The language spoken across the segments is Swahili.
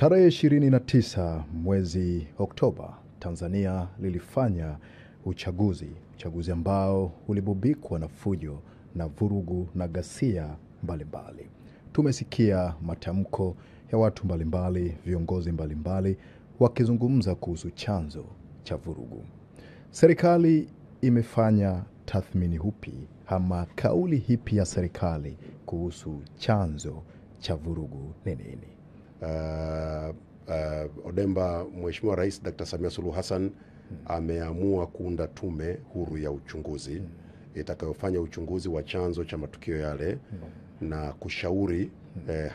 Tarehe 29 mwezi Oktoba, Tanzania lilifanya uchaguzi ambao ulibubikwa na fujo na vurugu na ghasia mbalimbali. Tumesikia matamko ya watu mbalimbali, viongozi mbalimbali wakizungumza kuhusu chanzo cha vurugu. Serikali imefanya tathmini upi ama kauli hipi ya serikali kuhusu chanzo cha vurugu ni nini? Odemba, Mheshimiwa Rais Dr. Samia Suluhu Hassan ameamua kuunda tume huru ya uchunguzi itakayofanya uchunguzi wa chanzo cha matukio yale na kushauri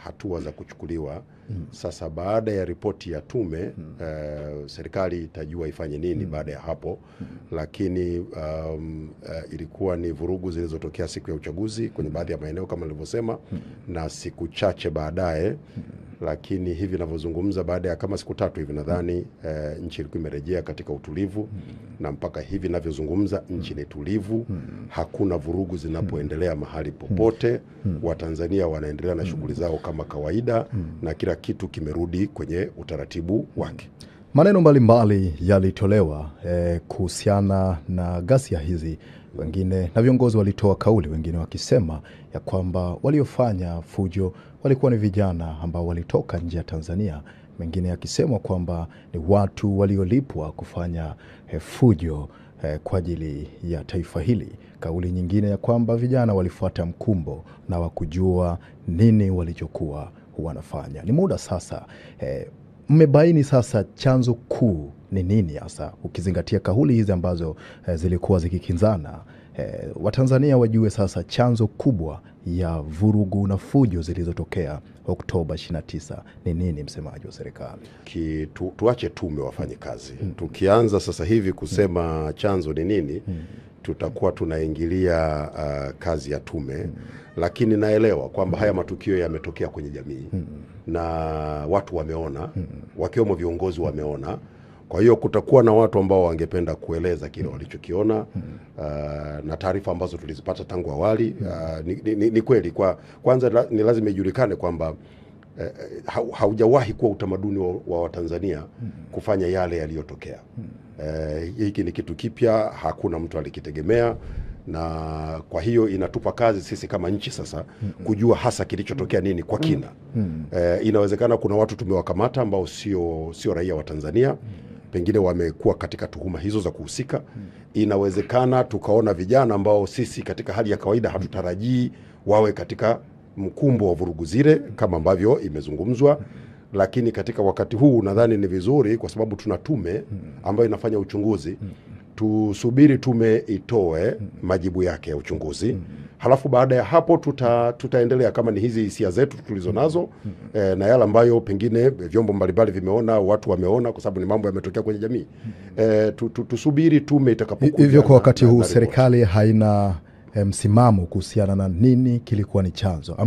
hatua za kuchukuliwa. Sasa baada ya ripoti ya tume serikali itajua ifanye nini baada ya hapo. Lakini ilikuwa ni vurugu zilizotokea siku ya uchaguzi kwenye baadhi ya maeneo kama nilivyosema, na siku chache baadaye, lakini hivi ninavyozungumza baada ya kama siku 3 hivi nadhani nchi ilikuwa imerejea katika utulivu, na mpaka hivi ninavyozungumza nchi ni tulivu, hakuna vurugu zinapoendelea mahali popote. Watanzania wanaendelea na shughuli zao kama kawaida, na kila kitu kimerudi kwenye utaratibu wake. Maneno mbalimbali yalitolewa kuhusiana na ghasia hizi. Wengine na viongozi walitoa kauli, wengine wakisema ya kwamba waliofanya fujo walikuwa ni vijana ambao walitoka nje ya Tanzania, wengine akisema kwamba ni watu waliolipwa kufanya fujo kwa ajili ya taifa hili. Kauli nyingine ya kwamba vijana walifuata mkumbo na wakujua nini walichokuwa wanafanya. Ni muda sasa mmebaini sasa chanzo kuu ni nini hasa, ukizingatia kauli hizi ambazo zilikuwa zikikinzana. Watanzania wajue sasa chanzo kubwa ya vurugu na fujo zilizotokea Oktoba 29 ni nini, msemaji wa serikali? Tuache tume wafanye kazi. Tukianza sasa hivi kusema chanzo ni nini, tutakuwa tunaingilia kazi ya tume. Lakini naelewa kwamba haya matukio yametokea kwenye jamii na watu wameona, wakiwemo viongozi wameona. Kwa hiyo kutakuwa na watu ambao wangependa kueleza kile walichokiona, na taarifa ambazo tulizipata tangu awali. Ni kweli kwanza ni lazima ijulikane kwamba haujawahi kuwa utamaduni wa Watanzania kufanya yale yaliyotokea. Hiki ni kitu kipya, hakuna mtu alikitegemea, na kwa hiyo inatupa kazi sisi kama nchi sasa kujua hasa kilichotokea nini kwa kina. Inawezekana kuna watu tumewakamata ambao sio raia wa Tanzania, pengine wamekuwa katika tuhuma hizo za kuhusika. Inawezekana tukaona vijana ambao sisi katika hali ya kawaida hatutarajii wawe katika mkumbo wa vurugu zile kama ambavyo imezungumzwa. Lakini katika wakati huu nadhani ni vizuri, kwa sababu tuna tume ambayo inafanya uchunguzi, tusubiri tume itoe majibu yake ya uchunguzi. Halafu baada ya hapo tutaendelea kama ni hizi hisia zetu tulizonazo na yale ambayo pengine vyombo mbalimbali vimeona, watu wameona, kwa sababu ni mambo yametokea kwenye jamii. Tusubiri tume itakapokuja. Hivyo kwa wakati huu serikali haina msimamo kuhusiana na nini kilikuwa ni chanzo.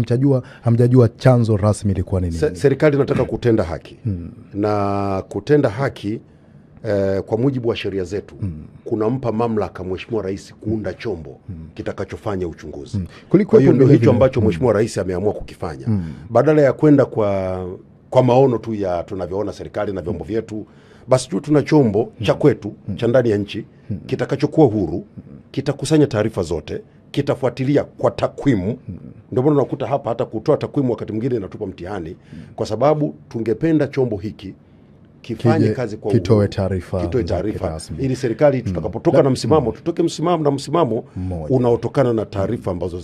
Hamjajua chanzo rasmi ilikuwa ni nini. Serikali inataka kutenda haki. Na kutenda haki kwa mujibu wa sheria zetu kunampa mamlaka Mheshimiwa Rais kuunda chombo kitakachofanya uchunguzi. Kwa hiyo ndio hicho ambacho Mheshimiwa Rais ameamua kukifanya. Badala ya kwenda kwa maono tu ya tunavyoona serikali na vyombo vyetu, basi tu tuna chombo cha kwetu cha ndani ya nchi kitakachokuwa huru, kitakusanya taarifa zote, kitafuatilia kwa takwimu. Ndio maana unakuta hapa hata kutoa takwimu wakati mwingine inatupa mtihani, kwa sababu tungependa chombo hiki kifanye kazi kwa kitoe taarifa ili serikali tutakapotoka na msimamo tutoke msimamo unaotokana na taarifa ambazo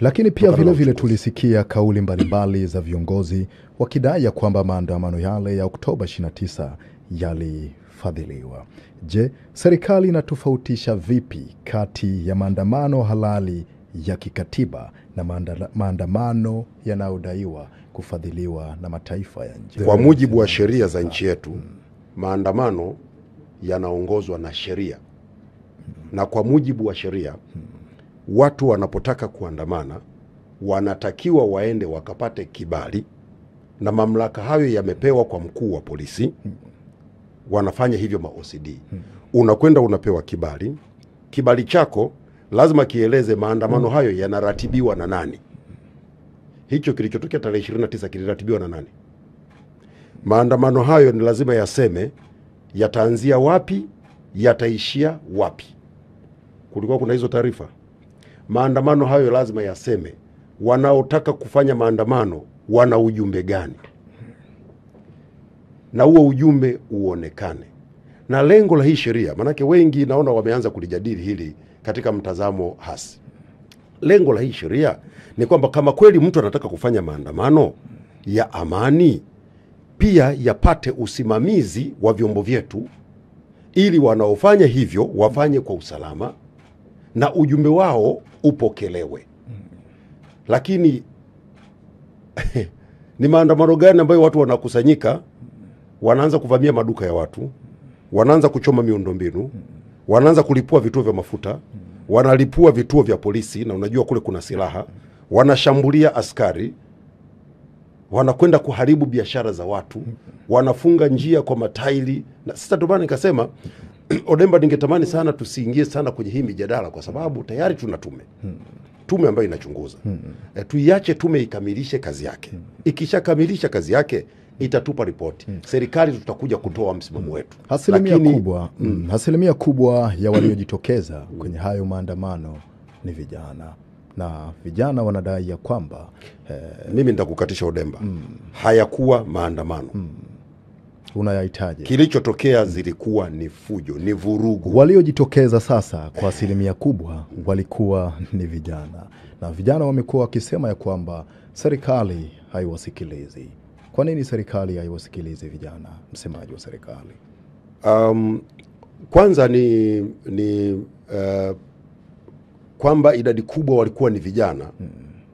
Lakini pia vile tulisikia kauli mbalimbali za viongozi wakidai ya kwamba maandamano yale ya Oktoba 29 yalifadhiliwa. Je, serikali inatofautisha vipi kati ya maandamano halali ya kikatiba na maandamano yanayodaiwa kufadhiliwa na mataifa ya nje? Kwa mujibu wa sheria za nchi yetu, maandamano yanaongozwa na sheria. Na kwa mujibu wa sheria, watu wanapotaka kuandamana wanatakiwa waende wakapate kibali, na mamlaka hayo yamepewa kwa mkuu wa polisi. Wanafanya hivyo ma-OCD. Unakwenda unapewa kibali. Kibali chako lazima kieleze maandamano hayo yanaratibiwa na nani. Hicho kilichotokea tarehe 29 kiliratibiwa na nani? Maandamano hayo ni lazima yaseme yataanzia wapi, yataishia wapi. Kulikuwa kuna hizo taarifa. Maandamano hayo lazima yaseme wanaotaka kufanya maandamano wana ujumbe gani, na huo ujumbe uonekane. Na lengo la hii sheria, manake wengi naona wameanza kulijadili hili katika mtazamo hasi. Lengo la hii sheria ni kwamba kama kweli mtu anataka kufanya maandamano ya amani, pia yapate usimamizi wa vyombo vyetu, ili wanaofanya hivyo wafanye kwa usalama na ujumbe wao upokelewe. Lakini ni maandamano gani ambayo watu wanakusanyika, wanaanza kuvamia maduka ya watu, wanaanza kuchoma miundombinu, wanaanza kulipua vituo vya mafuta, wanalipua vituo vya polisi, na unajua kule kuna silaha, wanashambulia askari, wanakwenda kuharibu biashara za watu, wanafunga njia kwa matairi. Na sasa ndio maana nikasema Odemba, ningetamani sana tusiingie sana kwenye hii mijadala, kwa sababu tayari tuna tume ambayo inachunguza. Tuiache tume ikamilishe kazi yake. Ikishakamilisha kazi yake itatupa ripoti. Serikali tutakuja kutoa msimamo wetu. Asilimia kubwa ya waliojitokeza kwenye hayo maandamano ni vijana, na vijana wanadai ya kwamba mimi nitakukatisha Odemba, hayakuwa maandamano. Unayahitaji. Kilichotokea zilikuwa ni fujo, ni vurugu. Waliojitokeza sasa kwa asilimia kubwa walikuwa ni vijana, na vijana wamekuwa wakisema ya kwamba serikali haiwasikilizi. Kwa nini serikali haiwasikilizi vijana, msemaji wa serikali? Kwanza ni kwamba idadi kubwa walikuwa ni vijana.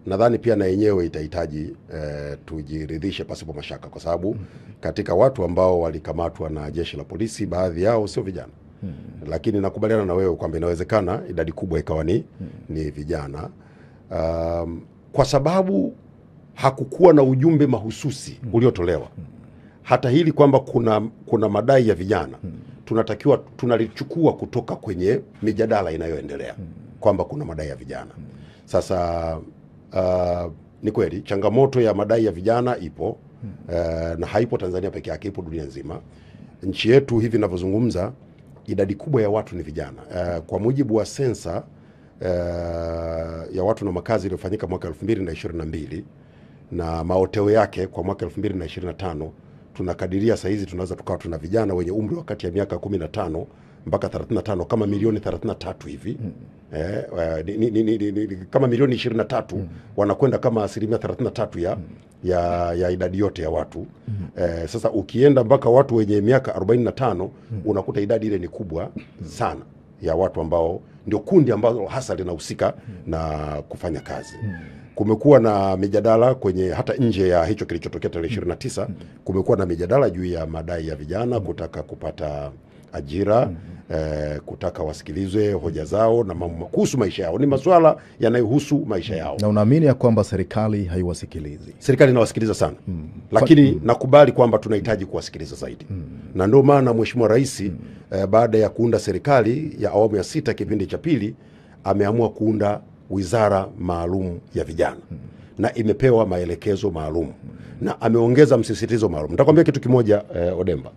Nadhani pia na yenyewe itahitaji tujiridhishe pasipo mashaka, kwa sababu katika watu ambao walikamatwa na jeshi la polisi, baadhi yao sio vijana. Lakini nakubaliana na wewe kwamba inawezekana idadi kubwa ikawa ni vijana, kwa sababu hakukuwa na ujumbe mahususi uliotolewa. Hata hili kwamba kuna madai ya vijana, tunatakiwa tunalichukua kutoka kwenye mijadala inayoendelea kwamba kuna madai ya vijana. Sasa ni kweli changamoto ya madai ya vijana ipo, na haipo Tanzania peke yake, ipo dunia nzima. Nchi yetu hivi ninavyozungumza, idadi kubwa ya watu ni vijana. Kwa mujibu wa sensa ya watu na makazi iliyofanyika mwaka 2022 na maoteo yake kwa mwaka 2025, tunakadiria saa hizi tunaweza tukawa tuna vijana wenye umri wa kati ya miaka 15 mpaka 35 kama milioni 33 hivi. Kama milioni 23 wanakwenda kama asilimia 33 ya idadi yote ya watu. Sasa ukienda mpaka watu wenye miaka 45 unakuta idadi ile ni kubwa sana ya watu ambao ndio kundi ambalo hasa linahusika na kufanya kazi. Kumekuwa na mijadala kwenye hata nje ya hicho kilichotokea tarehe 29, kumekuwa na mijadala juu ya madai ya vijana kutaka kupata ajira, kutaka wasikilizwe hoja zao na kuhusu maisha yao. Ni masuala yanayohusu maisha yao. Na unaamini ya kwamba serikali haiwasikilizi? Serikali inawasikiliza sana. Lakini nakubali kwamba tunahitaji kuwasikiliza zaidi. Na ndio maana Mheshimiwa Rais baada ya kuunda serikali ya awamu ya 6 kipindi cha pili, ameamua kuunda wizara maalum ya vijana, na imepewa maelekezo maalum, na ameongeza msisitizo maalum. Nitakwambia kitu kimoja, Odemba.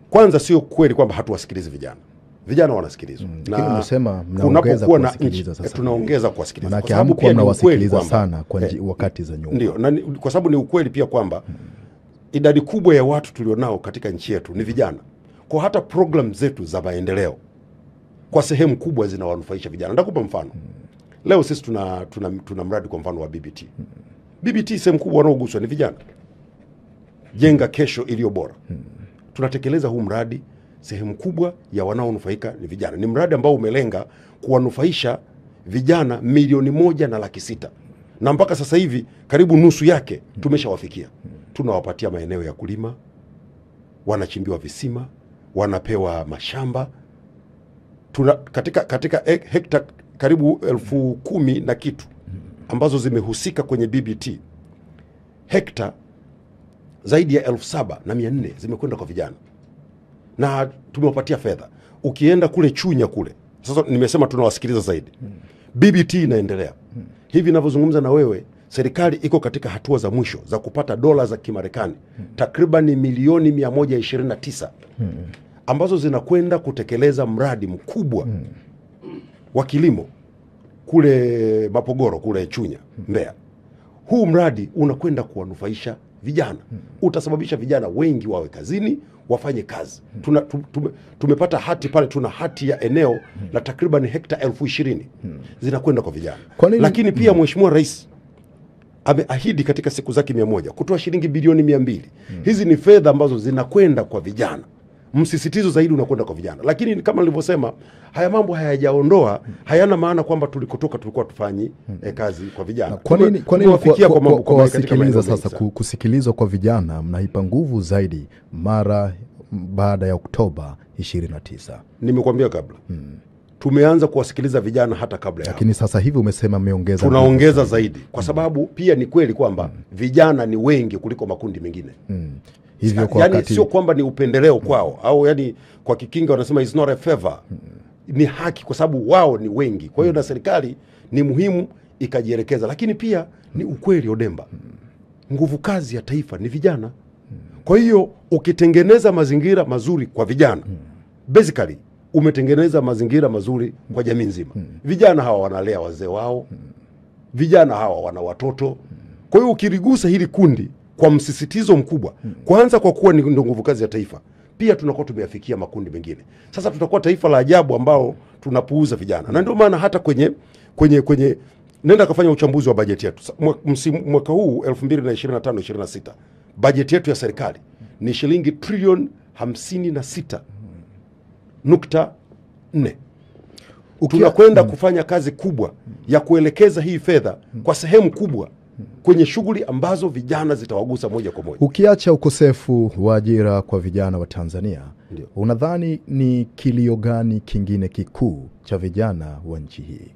Kwanza sio kweli kwamba hatuwasikilizi vijana. Vijana wanasikilizwa. Na mnasema mnaongeza kuwasikiliza sasa. Tunaongeza kuwasikiliza. Maana sababu pia mnawasikiliza sana kwa wakati za nyuma. Ndio, na kwa sababu ni ukweli pia kwamba idadi kubwa ya watu tulionao katika nchi yetu ni vijana. Kwa hata program zetu za maendeleo kwa sehemu kubwa zinawanufaisha vijana. Nitakupa mfano. Leo sisi tuna mradi kwa mfano wa BBT. BBT sehemu kubwa wanaoguswa ni vijana. Jenga kesho iliyo bora. Tunatekeleza huu mradi, sehemu kubwa ya wanaonufaika ni vijana. Ni mradi ambao umelenga kuwanufaisha vijana 1,600,000. Na mpaka sasa hivi karibu nusu yake tumeshawafikia. Tunawapatia maeneo ya kulima, wanachimbiwa visima, wanapewa mashamba. Katika hekta karibu 10,000 na kitu ambazo zimehusika kwenye BBT, hekta zaidi ya 7,400 zimekwenda kwa vijana, na tumewapatia fedha. Ukienda kule Chunya kule, sasa nimesema tunawasikiliza zaidi. BBT inaendelea. Hivi ninavyozungumza na wewe, serikali iko katika hatua za mwisho za kupata dola za Kimarekani takriban milioni 129 ambazo zinakwenda kutekeleza mradi mkubwa wa kilimo kule Mapogoro, kule Chunya, Mbeya. Huu mradi unakwenda kuwanufaisha vijana. Utasababisha vijana wengi wawe kazini, wafanye kazi. Tumepata hati pale, tuna hati ya eneo la takriban hekta 20,000 zinakwenda kwa vijana. Lakini pia Mheshimiwa Rais ameahidi katika siku zake 100 kutoa shilingi bilioni 200. Hizi ni fedha ambazo zinakwenda kwa vijana. Msisitizo zaidi unakwenda kwa vijana. Lakini kama nilivyosema, haya mambo hayajaondoa, hayana maana kwamba tulikotoka tulikuwa tufanyi kazi kwa vijana. Kwa nini kwa wasikiliza sasa kusikilizwa kwa vijana mnaipa nguvu zaidi mara baada ya Oktoba 29? Nimekuambia kabla. Tumeanza kuwasikiliza vijana hata kabla ya. Lakini sasa hivi umesema mmeongeza. Tunaongeza zaidi kwa sababu pia ni kweli kwamba vijana ni wengi kuliko makundi mengine. Hivyo kwa yani sio kwamba ni upendeleo kwao au yani kwa Kikinga wanasema is not a favor. Ni haki kwa sababu wao ni wengi. Kwa hiyo na serikali ni muhimu ikajielekeza, lakini pia ni ukweli Odemba. Nguvu kazi ya taifa ni vijana. Kwa hiyo ukitengeneza mazingira mazuri kwa vijana, basically umetengeneza mazingira mazuri kwa jamii nzima. Vijana hawa wanalea wazee wao. Vijana hawa wana watoto. Kwa hiyo ukirigusa hili kundi kwa msisitizo mkubwa, kwanza kwa kuwa ni nguvu kazi ya taifa, pia tunakuwa tumeyafikia makundi mengine. Sasa tutakuwa taifa la ajabu ambao tunapuuza vijana. Na ndio maana hata kwenye nenda kafanya uchambuzi wa bajeti yetu. Mwaka huu 2025-26 bajeti yetu ya serikali ni shilingi trilioni 56.4. Tunakwenda kufanya kazi kubwa ya kuelekeza hii fedha kwa sehemu kubwa kwenye shughuli ambazo vijana zitawagusa moja kwa moja. Ukiacha ukosefu wa ajira kwa vijana wa Tanzania, unadhani ni kilio gani kingine kikuu cha vijana wa nchi hii?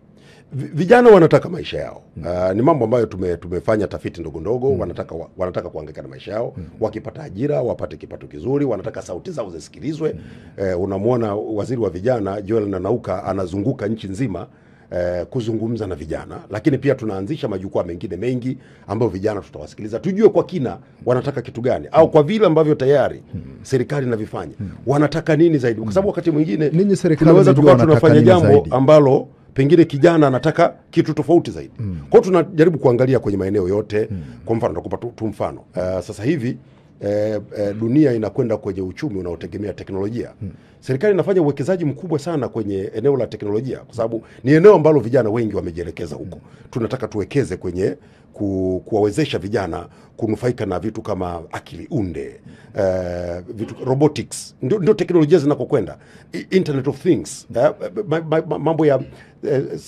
Vijana wanataka maisha yao. Ni mambo ambayo tumefanya tafiti ndogo ndogo. Wanataka kuhangaika na maisha yao. Wakipata ajira, wapate kipato kizuri. Wanataka sauti zao zisikilizwe. Unamwona waziri wa vijana Joel Nanauka anazunguka nchi nzima kuzungumza na vijana. Lakini pia tunaanzisha majukwaa mengine mengi ambayo vijana tutawasikiliza. Tujue kwa kina wanataka kitu gani, au kwa vile ambavyo tayari serikali inavifanya wanataka nini zaidi. Kwa sababu wakati mwingine tunaweza tukawa tunafanya jambo ambalo pengine kijana anataka kitu tofauti zaidi. Kwa hiyo tunajaribu kuangalia kwenye maeneo yote. Kwa mfano nakupa tu mfano. Sasa hivi dunia inakwenda kwenye uchumi unaotegemea teknolojia. Serikali inafanya uwekezaji mkubwa sana kwenye eneo la teknolojia kwa sababu ni eneo ambalo vijana wengi wamejielekeza huko. Tunataka tuwekeze kwenye kuwawezesha vijana kunufaika na vitu kama akili unde, vitu robotics. Ndio teknolojia zinakokwenda. Internet of Things, mambo ya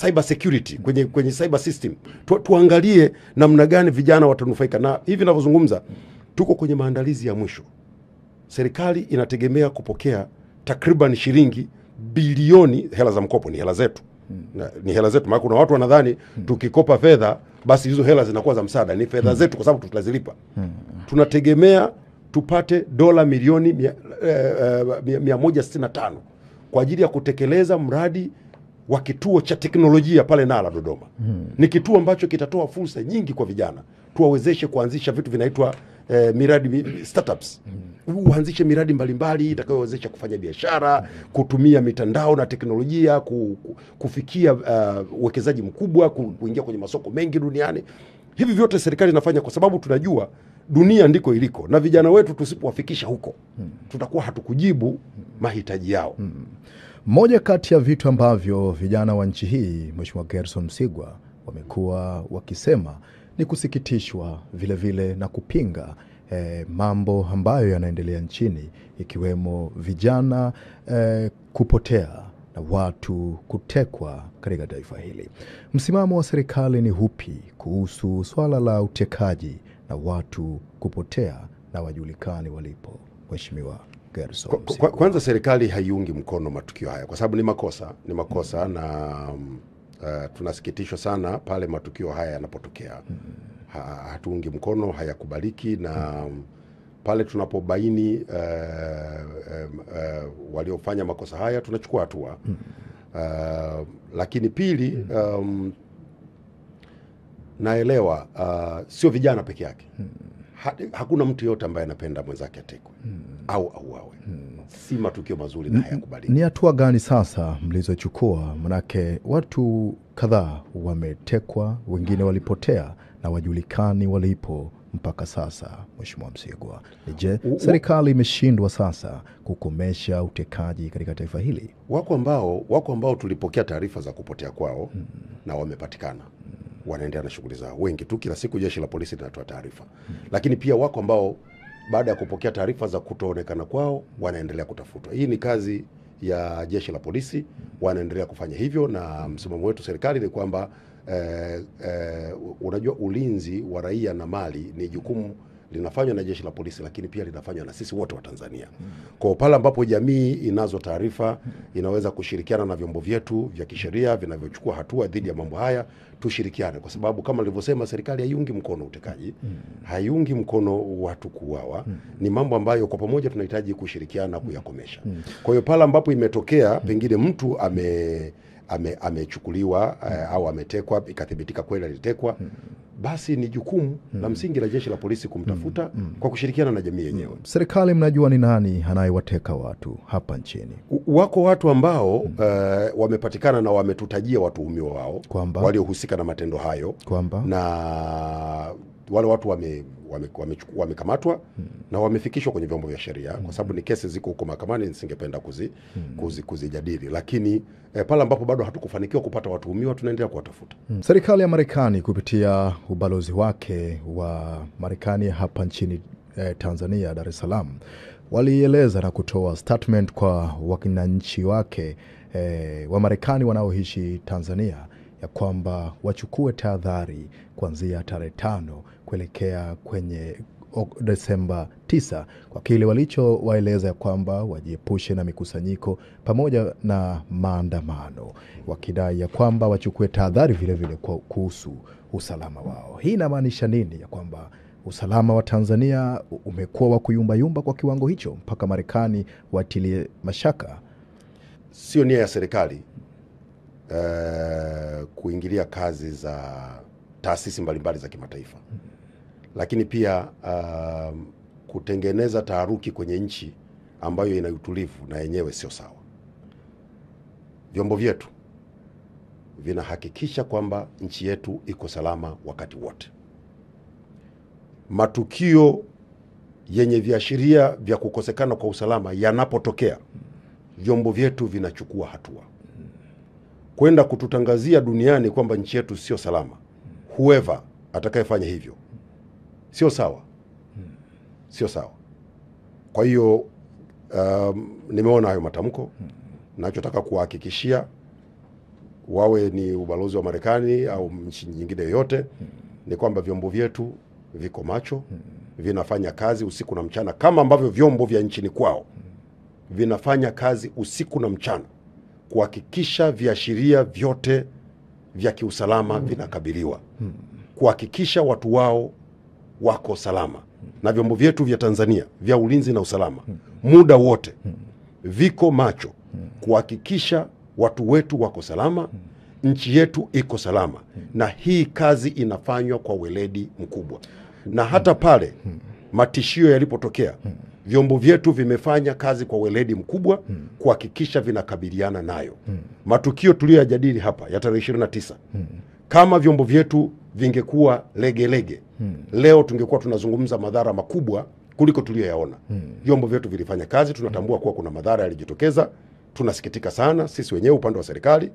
cyber security kwenye cyber system. Tuangalie namna gani vijana watanufaika, na hivi ninavyozungumza tuko kwenye maandalizi ya mwisho. Serikali inategemea kupokea takriban shilingi bilioni, hela za mkopo ni hela zetu. Ni hela zetu, maana kuna watu wanadhani tukikopa fedha basi hizo hela zinakuwa za msaada. Ni fedha zetu kwa sababu tutazilipa. Tunategemea tupate dola milioni 165 kwa ajili ya kutekeleza mradi wa kituo cha teknolojia pale Nala Dodoma. Ni kituo ambacho kitatoa fursa nyingi kwa vijana. Tuwawezeshe kuanzisha vitu vinaitwa miradi startups. Uanzishe miradi mbalimbali itakayowezesha kufanya biashara, kutumia mitandao na teknolojia, kufikia uwekezaji mkubwa, kuingia kwenye masoko mengi duniani. Hivi vyote serikali inafanya kwa sababu tunajua dunia ndiko iliko, na vijana wetu tusipowafikisha huko tutakuwa hatukujibu mahitaji yao. Moja kati ya vitu ambavyo vijana wa nchi hii, Mheshimiwa Gerson Msigwa, wamekuwa wakisema ni kusikitishwa vile vile na kupinga mambo ambayo yanaendelea nchini, ikiwemo vijana kupotea na watu kutekwa katika taifa hili. Msimamo wa serikali ni upi kuhusu swala la utekaji na watu kupotea na wajulikani walipo, Mheshimiwa Gerson Msigwa? Kwanza serikali haiungi mkono matukio haya kwa sababu ni makosa na tunasikitishwa sana pale matukio haya yanapotokea. Hatuungi mkono, hayakubaliki, na pale tunapobaini waliofanya makosa haya tunachukua hatua. Lakini pili, naelewa sio vijana peke yake. Hakuna mtu yote ambaye anapenda mwenzake atekwe au auawe. Si matukio mazuri na hayakubaliki. Ni hatua gani sasa mlizochukua? Manake watu kadhaa wametekwa, wengine walipotea na wajulikani walipo mpaka sasa. Mheshimiwa Msigwa, je, serikali imeshindwa sasa kukomesha utekaji katika taifa hili? Wako ambao tulipokea taarifa za kupotea kwao na wamepatikana. Wanaendelea na shughuli zao. Wengi tu, kila siku jeshi la polisi linatoa taarifa. Lakini pia wako ambao baada ya kupokea taarifa za kutoonekana kwao wanaendelea kutafutwa. Hii ni kazi ya jeshi la polisi, wanaendelea kufanya hivyo, na msimamo wetu serikali ni kwamba unajua ulinzi wa raia na mali ni jukumu linafanywa na jeshi la polisi, lakini pia linafanywa na sisi wote wa Tanzania. Kwa pale ambapo jamii inazo taarifa, inaweza kushirikiana na vyombo vyetu vya kisheria vinavyochukua hatua dhidi ya mambo haya, tushirikiane, kwa sababu kama nilivyosema, serikali haiungi mkono utekaji, haiungi mkono watu kuuawa. Ni mambo ambayo kwa pamoja tunahitaji kushirikiana kuyakomesha. Kwa hiyo pale ambapo imetokea pengine mtu amechukuliwa au ametekwa, ikathibitika kweli alitekwa, basi ni jukumu la msingi la jeshi la polisi kumtafuta kwa kushirikiana na jamii yenyewe. Serikali, mnajua ni nani anayewateka watu hapa nchini? Wako watu ambao wamepatikana na wametutajia watuhumiwa wao waliohusika na matendo hayo, na wale watu wamekamatwa na wamefikishwa kwenye vyombo vya sheria, kwa sababu ni kesi ziko huko mahakamani, nisingependa kuzijadili. Lakini pale ambapo bado hatukufanikiwa kupata watuhumiwa, tunaendelea kuwatafuta. Serikali ya Marekani kupitia ubalozi wake wa Marekani hapa nchini Tanzania, Dar es Salaam, walieleza na kutoa statement kwa wananchi wake wa Marekani wanaoishi Tanzania ya kwamba wachukue tahadhari kuanzia tarehe 5 kuelekea kwenye Desemba 9, kwa kile walichowaeleza ya kwamba wajiepushe na mikusanyiko pamoja na maandamano, wakidai ya kwamba wachukue tahadhari vile vile kuhusu usalama wao. Hii inamaanisha nini? Ya kwamba usalama wa Tanzania umekuwa wa kuyumbayumba kwa kiwango hicho mpaka Marekani watilie mashaka? Sio nia ya serikali kuingilia kazi za taasisi mbalimbali za kimataifa, lakini pia kutengeneza taharuki kwenye nchi ambayo ina utulivu na yenyewe sio sawa. Vyombo vyetu vinahakikisha kwamba nchi yetu iko salama wakati wote. Matukio yenye viashiria vya kukosekana kwa usalama yanapotokea, vyombo vyetu vinachukua hatua kwenda kututangazia duniani kwamba nchi yetu sio salama. Whoever atakayefanya hivyo sio sawa, sio sawa. Kwa hiyo nimeona hayo matamko. Nachotaka kuhakikishia, wawe ni ubalozi wa Marekani au nchi nyingine yoyote, ni kwamba vyombo vyetu viko macho, vinafanya kazi usiku na mchana, kama ambavyo vyombo vya nchini kwao vinafanya kazi usiku na mchana kuhakikisha viashiria vyote vya kiusalama vinakabiliwa, kuhakikisha watu wao wako salama. Na vyombo vyetu vya Tanzania vya ulinzi na usalama muda wote viko macho kuhakikisha watu wetu wako salama, nchi yetu iko salama. Na hii kazi inafanywa kwa weledi mkubwa. Na hata pale matishio yalipotokea, vyombo vyetu vimefanya kazi kwa weledi mkubwa kuhakikisha vinakabiliana nayo. Matukio tuliyoyajadili hapa ya tarehe 29, kama vyombo vyetu vingekuwa legelege, leo tungekuwa tunazungumza madhara makubwa kuliko tuliyoyaona. Vyombo vyetu vilifanya kazi, tunatambua kuwa kuna madhara yalijitokeza. Tunasikitika sana sisi wenyewe upande wa serikali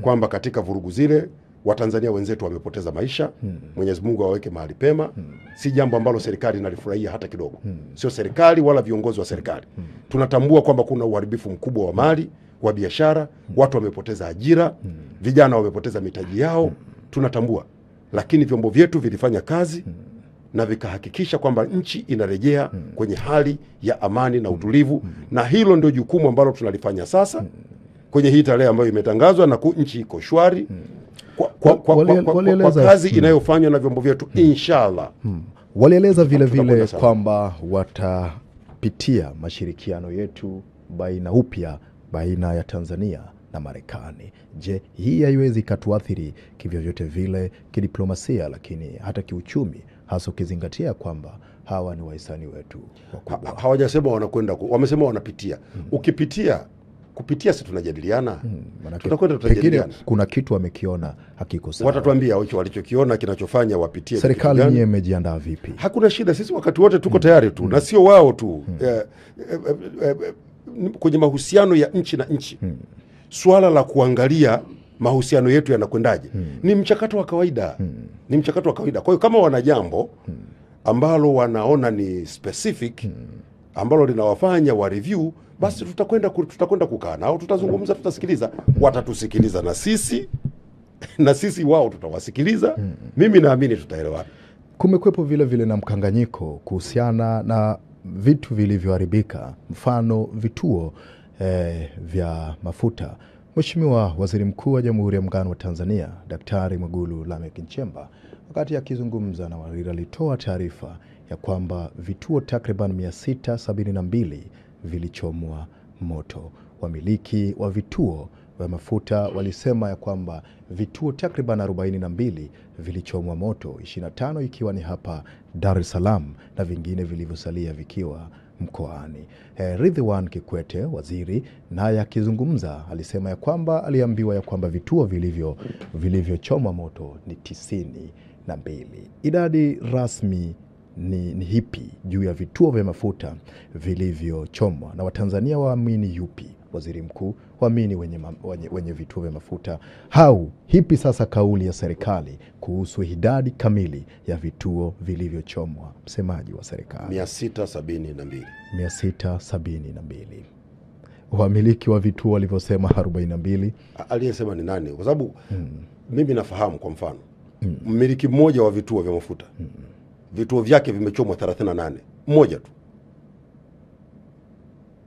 kwamba katika vurugu zile Watanzania wenzetu wamepoteza maisha. Mwenyezi Mungu awaweke mahali pema. Si jambo ambalo serikali inalifurahia hata kidogo. Sio serikali wala viongozi wa serikali. Tunatambua kwamba kuna uharibifu mkubwa wa mali, wa biashara, watu wamepoteza ajira, vijana wamepoteza mitaji yao, tunatambua. Lakini vyombo vyetu vilifanya kazi na vikahakikisha kwamba nchi inarejea kwenye hali ya amani na utulivu, na hilo ndio jukumu ambalo tunalifanya sasa kwenye hii tarehe ambayo imetangazwa, na nchi iko shwari kwa kazi inayofanywa na vyombo vyetu inshallah. Walieleza vile vile kwamba watapitia mashirikiano yetu baina ya Tanzania na Marekani. Je, hii haiwezi ikatuathiri kivyovyote vile kidiplomasia, lakini hata kiuchumi, hasa ukizingatia kwamba hawa ni wahisani wetu wakubwa? Hawajasema wanakwenda, wamesema wanapitia. Kupitia si tunajadiliana. Tutakwenda tutajadiliana. Kuna kitu wamekiona hakiko sawa. Watatuambia walichokiona kinachofanya wapitie. Serikali yenyewe imejiandaa vipi? Hakuna shida, sisi wakati wote tuko tayari tu, na sio wao tu. Kwenye mahusiano ya nchi na nchi, swala la kuangalia mahusiano yetu yanakwendaje ni mchakato wa kawaida. Ni mchakato wa kawaida. Kwa hiyo kama wana jambo ambalo wanaona ni specific ambalo linawafanya wa review, basi tutakwenda kukaa nao, tutazungumza, tutasikiliza, watatusikiliza na sisi wao tutawasikiliza. Mimi naamini tutaelewana. Kumekwepo vile vile na mkanganyiko kuhusiana na vitu vilivyoharibika, mfano vituo vya mafuta. Mheshimiwa Waziri Mkuu wa Jamhuri ya Muungano wa Tanzania Daktari Mwigulu Lameck Nchemba, wakati akizungumza na Warira, alitoa taarifa ya kwamba vituo takriban 672 vilichomwa moto. Wamiliki wa vituo vya mafuta walisema ya kwamba vituo takriban 42 vilichomwa moto, 25 ikiwa ni hapa Dar es Salaam na vingine vilivyosalia vikiwa mkoani. Ridhiwan Kikwete, waziri, naye akizungumza alisema ya kwamba aliambiwa ya kwamba vituo vilivyochomwa moto ni 92. Idadi rasmi ni hipi juu ya vituo vya mafuta vilivyochomwa, na Watanzania waamini yupi? Waziri Mkuu, waamini wenye vituo vya mafuta, au hipi sasa kauli ya serikali kuhusu idadi kamili ya vituo vilivyochomwa? Msemaji wa serikali: 672. Wamiliki wa vituo walivyosema 42. Aliyesema ni nani? Kwa sababu mimi nafahamu, kwa mfano mmiliki mmoja wa vituo vya mafuta vituo vyake vimechomwa 38, mmoja tu.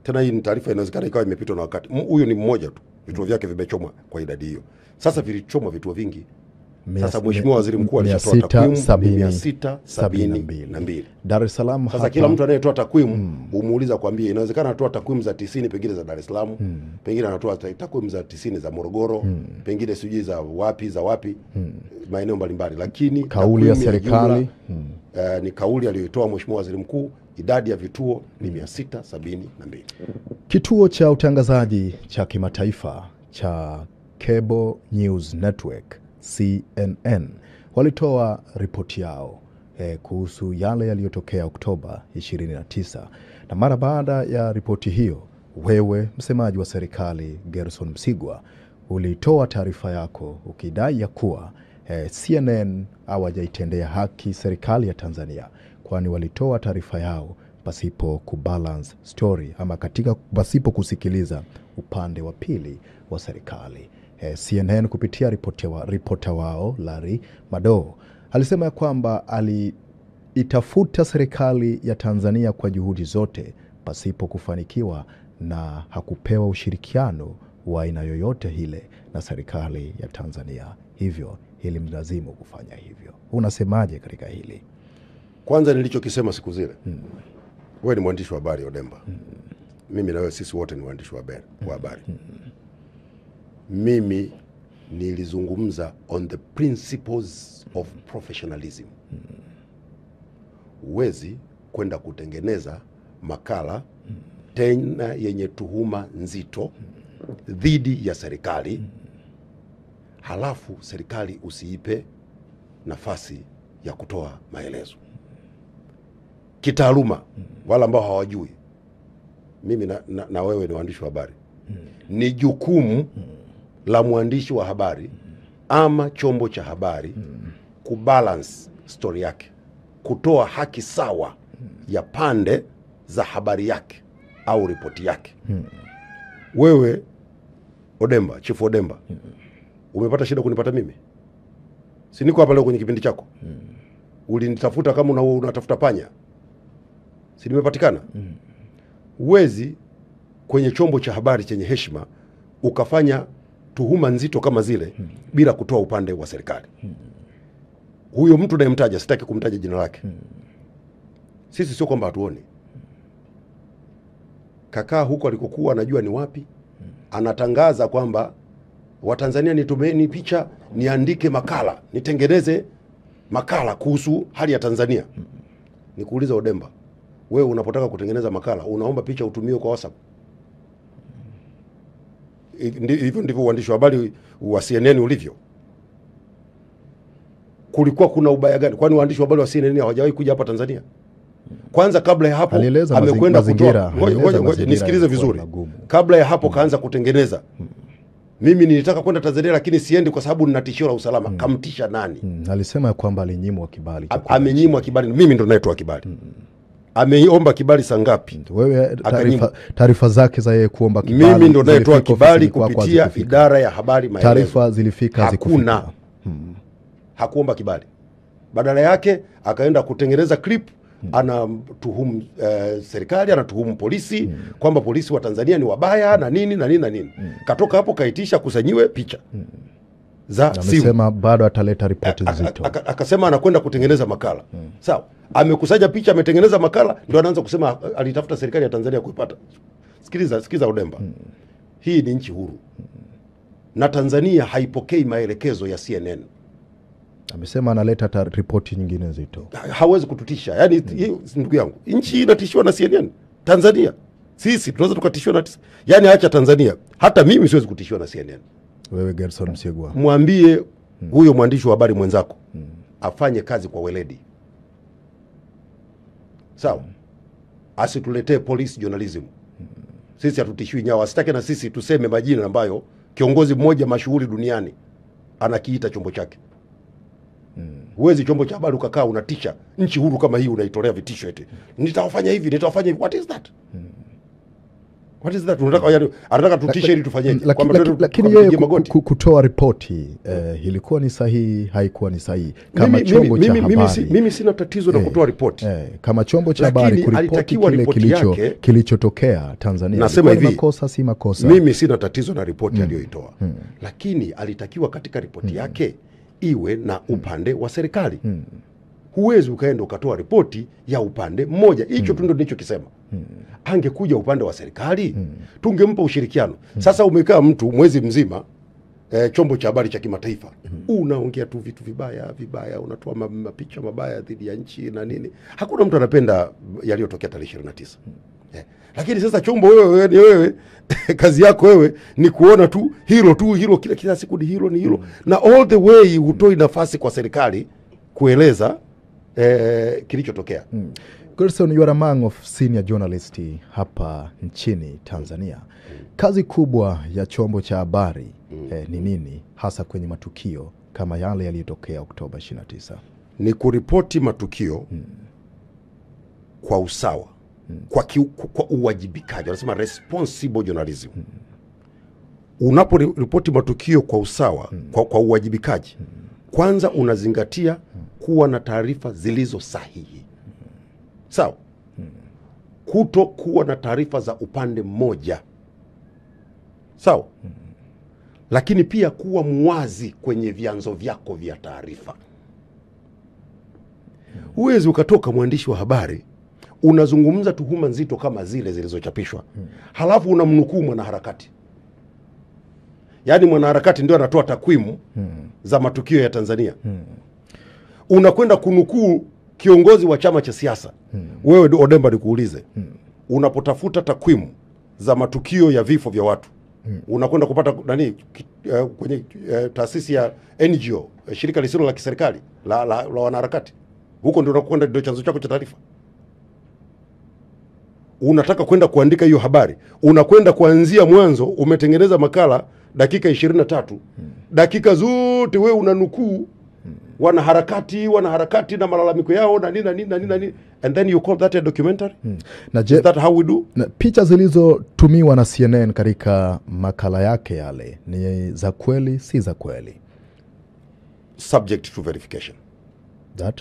Tena hii ni taarifa inawezekana ikawa imepitwa na wakati. Huyo ni mmoja tu, vituo vyake vimechomwa kwa idadi hiyo. Sasa vilichomwa vituo vingi. Sasa Mheshimiwa Waziri Mkuu alitoa takwimu 672. Dar es Salaam. Sasa kila mtu anayetoa takwimu umuuliza kwambie, inawezekana anatoa takwimu za 90 pengine za Dar es Salaam, pengine anatoa takwimu za 90 za Morogoro, pengine sijui za wapi, maeneo mbalimbali, lakini kauli ya serikali ni kauli aliyotoa Mheshimiwa Waziri Mkuu. Idadi ya vituo ni 672. Kituo cha utangazaji cha kimataifa cha Cable News Network CNN walitoa ripoti yao kuhusu yale yaliyotokea Oktoba 29, na mara baada ya ripoti hiyo, wewe msemaji wa serikali Gerson Msigwa ulitoa taarifa yako ukidai ya kuwa CNN hawajaitendea haki serikali ya Tanzania, kwani walitoa taarifa yao pasipo kubalance story, ama pasipo kusikiliza upande wa pili wa serikali. CNN kupitia ripota wao Larry Madowo alisema ya kwamba aliitafuta serikali ya Tanzania kwa juhudi zote pasipo kufanikiwa, na hakupewa ushirikiano wa aina yoyote ile na serikali ya Tanzania, hivyo ilimlazimu kufanya hivyo. Unasemaje katika hili? Kwanza nilichokisema siku zile, wewe ni mwandishi wa habari Odemba, mimi na wewe sisi wote ni waandishi wa habari. Mimi nilizungumza on the principles of professionalism. Huwezi kwenda kutengeneza makala tena yenye tuhuma nzito dhidi ya serikali, halafu serikali usiipe nafasi ya kutoa maelezo kitaaluma. Wala ambao hawajui, mimi na wewe ni waandishi wa habari, ni jukumu la mwandishi wa habari ama chombo cha habari kubalance story yake, kutoa haki sawa ya pande za habari yake au ripoti yake. Wewe Odemba, Chief Odemba, umepata shida kunipata mimi? Si niko hapa leo kwenye kipindi chako? Ulinitafuta kama unatafuta panya? Si nimepatikana? Uwezi kwenye chombo cha habari chenye heshima ukafanya tuhuma nzito kama zile bila kutoa upande wa serikali. Huyo mtu nayemtaja, sitaki kumtaja jina lake, sisi sio kwamba hatuoni. Kakaa huko alikokuwa, anajua ni wapi, anatangaza kwamba Watanzania nitumeeni picha, niandike makala, nitengeneze makala kuhusu hali ya Tanzania. Nikuuliza Odemba, wewe unapotaka kutengeneza makala unaomba picha utumiwe kwa WhatsApp? Hivyo ndivyo uandishi wa habari wa CNN ulivyo. Kulikuwa kuna ubaya gani? Kwani waandishi wa habari wa CNN hawajawahi kuja hapa Tanzania? Kwanza kabla ya hapo amekwenda kutoa, ngoja nisikilize vizuri. Kabla ya hapo kaanza kutengeneza. Mimi nilitaka kwenda Tanzania lakini siendi kwa sababu nina tishio la usalama. Kamtisha nani? Alisema kwamba alinyimwa kibali. Amenyimwa kibali. Mimi ndo nayetoa kibali. Ameomba kibali saa ngapi? Wewe taarifa zake za yeye kuomba kibali. Mimi ndo nayetoa kibali kupitia idara ya habari maelezo. Taarifa zilifika hakuna. Hakuomba kibali. Badala yake akaenda kutengeneza clip, anatuhumu serikali, anatuhumu polisi kwamba polisi wa Tanzania ni wabaya na nini na nini na nini. Katoka hapo kaitisha kusanyiwe picha za simu. Amesema bado ataleta ripoti nzito. Akasema anakwenda kutengeneza makala. Sawa. Amekusanya picha, ametengeneza makala, ndio anaanza kusema alitafuta serikali ya Tanzania kuipata. Sikiza Odemba. Hii ni nchi huru. Na Tanzania haipokei maelekezo ya CNN. Amesema analeta ripoti nyingine nzito. Hawezi kututisha. Yaani ndugu yangu, nchi inatishiwa na CNN. Tanzania sisi tunaweza tukatishiwa na, yaani acha Tanzania, hata mimi siwezi kutishiwa na CNN. Wewe Gerson Msigwa, mwambie huyo mwandishi wa habari mwenzako afanye kazi kwa weledi. Sawa? Asituletee police journalism. Sisi hatutishiwi nyao. Asitake na sisi tuseme majina ambayo kiongozi mmoja mashuhuri duniani anakiita chombo chake. Huwezi chombo cha habari ukakaa unatisha nchi huru kama hii, unaitolea vitisho eti nitawafanya hivi, nitawafanya hivi. What is that? What is that? Anataka tutishe ili tufanyeje? Lakini yeye kutoa ripoti ilikuwa ni sahihi, haikuwa ni sahihi kama chombo cha habari. Mimi sina tatizo na kutoa ripoti. Kama chombo cha habari kuripoti kile kilichotokea Tanzania. Nasema hivi, makosa si makosa. Mimi sina tatizo na ripoti aliyoitoa. Lakini alitakiwa katika ripoti yake iwe na upande wa serikali. Huwezi ukaenda ukatoa ripoti ya upande mmoja. Hicho tu ndio nilichokisema. Angekuja upande wa serikali, tungempa ushirikiano. Sasa umekaa mtu mwezi mzima chombo cha habari cha kimataifa, unaongea tu vitu vibaya, unatoa mapicha mabaya dhidi ya nchi na nini. Hakuna mtu anapenda yaliyotokea tarehe 29. Lakini sasa chombo wewe kazi yako wewe ni kuona tu hilo kila siku ni hilo na all the way hutoi nafasi kwa serikali kueleza kilichotokea. Gerson, you are among of senior journalists hapa nchini Tanzania. Kazi kubwa ya chombo cha habari ni nini hasa kwenye matukio kama yale yaliyotokea Oktoba 29? Ni kuripoti matukio kwa usawa, kwa uwajibikaji. Wanasema responsible journalism. Unaporipoti matukio kwa usawa, kwa uwajibikaji, kwanza unazingatia kuwa na taarifa zilizo sahihi. Sawa? Kuto kuwa na taarifa za upande mmoja. Sawa? Lakini pia kuwa muwazi kwenye vyanzo vyako vya taarifa. Huwezi ukatoka mwandishi wa habari unazungumza tuhuma nzito kama zile zilizochapishwa, halafu unamnukuu mwanaharakati. Yaani mwanaharakati ndio anatoa takwimu za matukio ya Tanzania. Unakwenda kunukuu kiongozi wa chama cha siasa. Wewe Odemba nikuulize, unapotafuta takwimu za matukio ya vifo vya watu, unakwenda kupata nani kwenye taasisi ya NGO, shirika lisilo la kiserikali la wanaharakati? Huko ndio unakwenda, ndio chanzo chako cha taarifa. Unataka kwenda kuandika hiyo habari, unakwenda kuanzia mwanzo, umetengeneza makala dakika 23. Dakika zote wewe unanukuu wanaharakati na malalamiko yao na nini, and then you call that a documentary? Is that how we do? Na picha zilizotumiwa na CNN katika makala yake yale ni za kweli, si za kweli? Subject to verification. That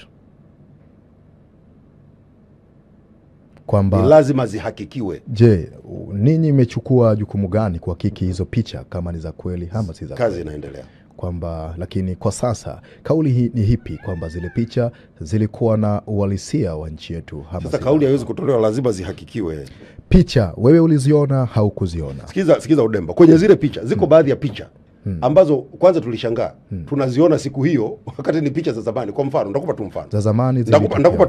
kwamba ni lazima zihakikiwe. Je, ninyi mmechukua jukumu gani kuhakiki hizo picha kama ni za kweli ama si za kweli? Kazi inaendelea. Kwamba lakini kwa sasa kauli hii ni hipi kwamba zile picha zilikuwa na uhalisia wa nchi yetu? Sasa kauli haiwezi kutolewa, lazima zihakikiwe. picha wewe uliziona haukuziona? Sikiza Udemba, kwenye zile picha ziko baadhi ya picha ambazo kwanza tulishangaa tunaziona siku hiyo wakati ni picha za zamani. Kwa mfano ndakupa tu mfano za zamani, ndakupa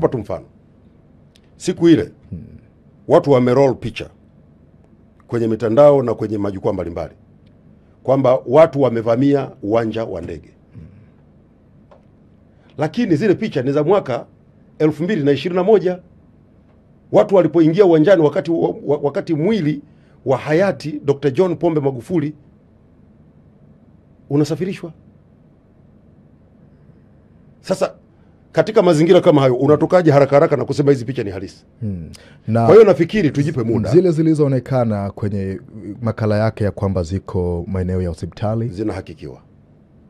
tu mfano siku ile watu wameroll picha kwenye mitandao na kwenye majukwaa mbalimbali kwamba watu wamevamia uwanja wa ndege, lakini zile picha ni za mwaka 2021 watu walipoingia uwanjani wakati mwili wa hayati Dr. John Pombe Magufuli unasafirishwa. Sasa katika mazingira kama hayo unatokaje haraka na kusema hizi picha ni halisi? Kwa hiyo nafikiri tujipe muda. Zile zilizoonekana kwenye makala yake ya kwamba ziko maeneo ya hospitali zinahakikiwa,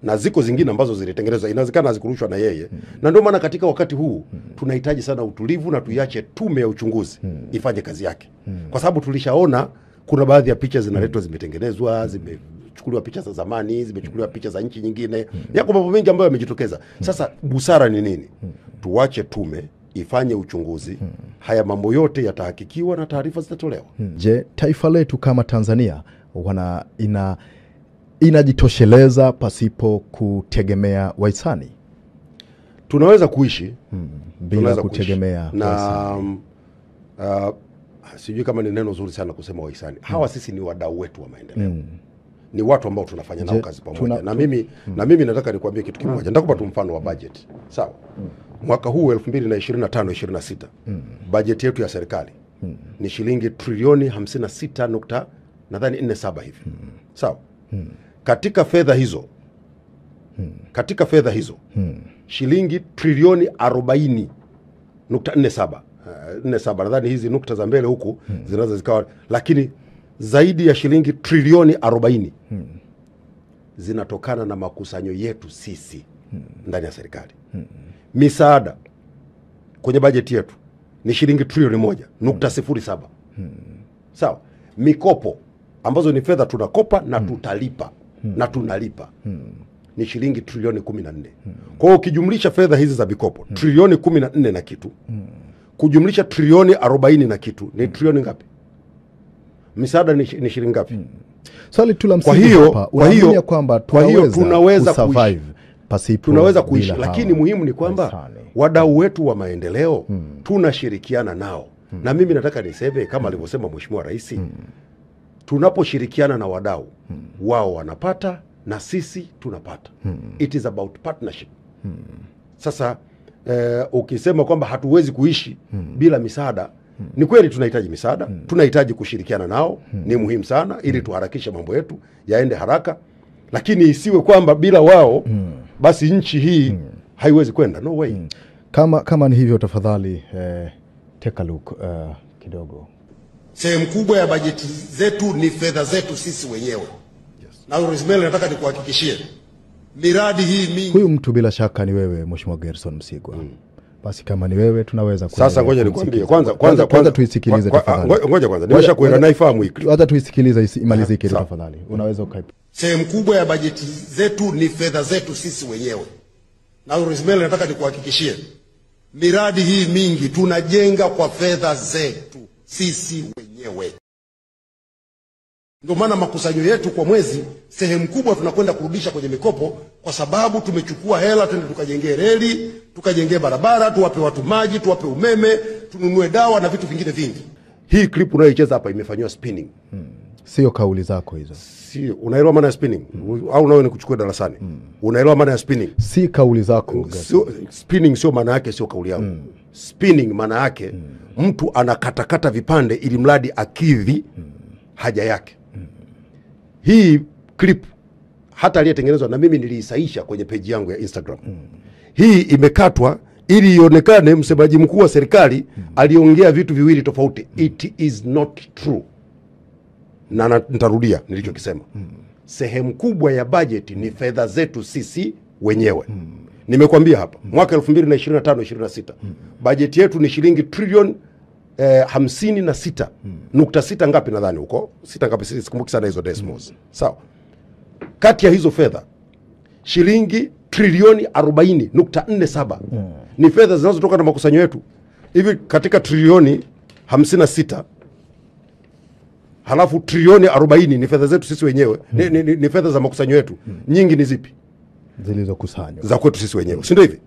na ziko zingine ambazo zilitengenezwa, inawezekana hazikurushwa na yeye. Na ndio maana katika wakati huu tunahitaji sana utulivu na tuiache tume ya uchunguzi ifanye kazi yake. Kwa sababu tulishaona kuna baadhi ya picha zinaletwa zimetengenezwa, zimechukuliwa picha za zamani, zimechukuliwa picha za nchi nyingine. Yako mambo mengi ambayo yamejitokeza. Sasa busara ni nini? Tuache tume ifanye uchunguzi. Haya mambo yote yatahakikiwa na taarifa zitatolewa. Je, taifa letu kama Tanzania inajitosheleza pasipo kutegemea wahisani? Tunaweza kuishi bila kutegemea na sijui kama ni neno zuri sana kusema wahisani. Hawa sisi ni wadau wetu wa maendeleo. Ni watu ambao tunafanya nao kazi pamoja. Na mimi nataka nikwambie kitu kimoja. Nitakupa tu mfano wa budget. Sawa. Mwaka huu 2025-26 budget yetu ya serikali ni shilingi trilioni 56.47 hivi. Sawa. Katika fedha hizo shilingi trilioni 40.47 nadhani hizi nukta za mbele huku zinaweza zikawa, lakini zaidi ya shilingi trilioni 40 zinatokana na makusanyo yetu sisi ndani ya serikali. Misaada kwenye bajeti yetu ni shilingi trilioni 1.07. Sawa. Mikopo ambazo ni fedha tunakopa na tutalipa na tunalipa ni shilingi trilioni 14. Kwa hiyo ukijumlisha fedha hizi za mikopo trilioni 14 na kitu kujumlisha trilioni 40 na kitu ni trilioni ngapi? Misaada ni shilingi ngapi? Swali tu la msingi hapa, unaamini kwamba tunaweza kusurvive pasipo? Tunaweza kuishi, lakini muhimu ni kwamba wadau wetu wa maendeleo tunashirikiana nao. Na mimi nataka niseme kama alivyosema Mheshimiwa Rais, tunaposhirikiana na wadau wao wanapata na sisi tunapata. It is about partnership. Sasa ukisema kwamba hatuwezi kuishi bila misaada, ni kweli tunahitaji misaada, tunahitaji kushirikiana nao, ni muhimu sana ili tuharakishe mambo yetu yaende haraka, lakini isiwe kwamba bila wao basi nchi hii haiwezi kwenda. No way. Kama ni hivyo, tafadhali take a look kidogo. Sehemu kubwa ya bajeti zetu ni fedha zetu sisi wenyewe. Na Rosemary, nataka nikuhakikishie miradi hii mingi. Huyu mtu bila shaka ni wewe Mheshimiwa Gerson Msigwa. Basi kama ni wewe tunaweza sasa, ngoja nikwambie kwanza tuisikilize tafadhali. Ngoja kwanza nimeshakuelewa, naifahamu hiki. Hata tuisikilize imalizike tafadhali. Unaweza ukaipa. Sehemu kubwa ya bajeti zetu ni fedha zetu sisi wenyewe. Na Rosemary, nataka nikuhakikishie miradi hii mingi tunajenga kwa fedha zetu sisi wenyewe. Ndio maana makusanyo yetu kwa mwezi sehemu kubwa tunakwenda kurudisha kwenye mikopo, kwa sababu tumechukua hela twende tukajengee reli, tukajengee barabara, tuwape watu maji, tuwape umeme, tununue dawa na vitu vingine vingi. Hii clip unayoicheza hapa imefanywa spinning. Sio kauli zako hizo. Sio. Unaelewa maana ya spinning? Au nawe nikuchukue darasani? Unaelewa maana ya spinning? Si kauli zako. Spinning sio maana yake, sio kauli yangu. Spinning maana yake mtu anakatakata vipande ili mradi akidhi haja yake. Hii clip hata aliyetengenezwa na mimi niliisaisha kwenye page yangu ya Instagram. Hii imekatwa ili ionekane msemaji mkuu wa serikali aliongea vitu viwili tofauti. It is not true. Na nitarudia nilichokisema. Sehemu kubwa ya budget ni fedha zetu sisi wenyewe. Nimekwambia hapa mwaka 2025-26 budget yetu ni shilingi trilioni 56.6 ngapi nadhani huko 6 ngapi, sikumbuki sana hizo decimals. Sawa. Kati ya hizo fedha shilingi trilioni 40.47 ni fedha zinazotoka na makusanyo yetu. Hivi katika trilioni 56 halafu trilioni 40 ni fedha zetu sisi wenyewe, ni fedha za makusanyo yetu, nyingi ni zipi zilizokusanywa? Za kwetu sisi wenyewe, si ndio hivi?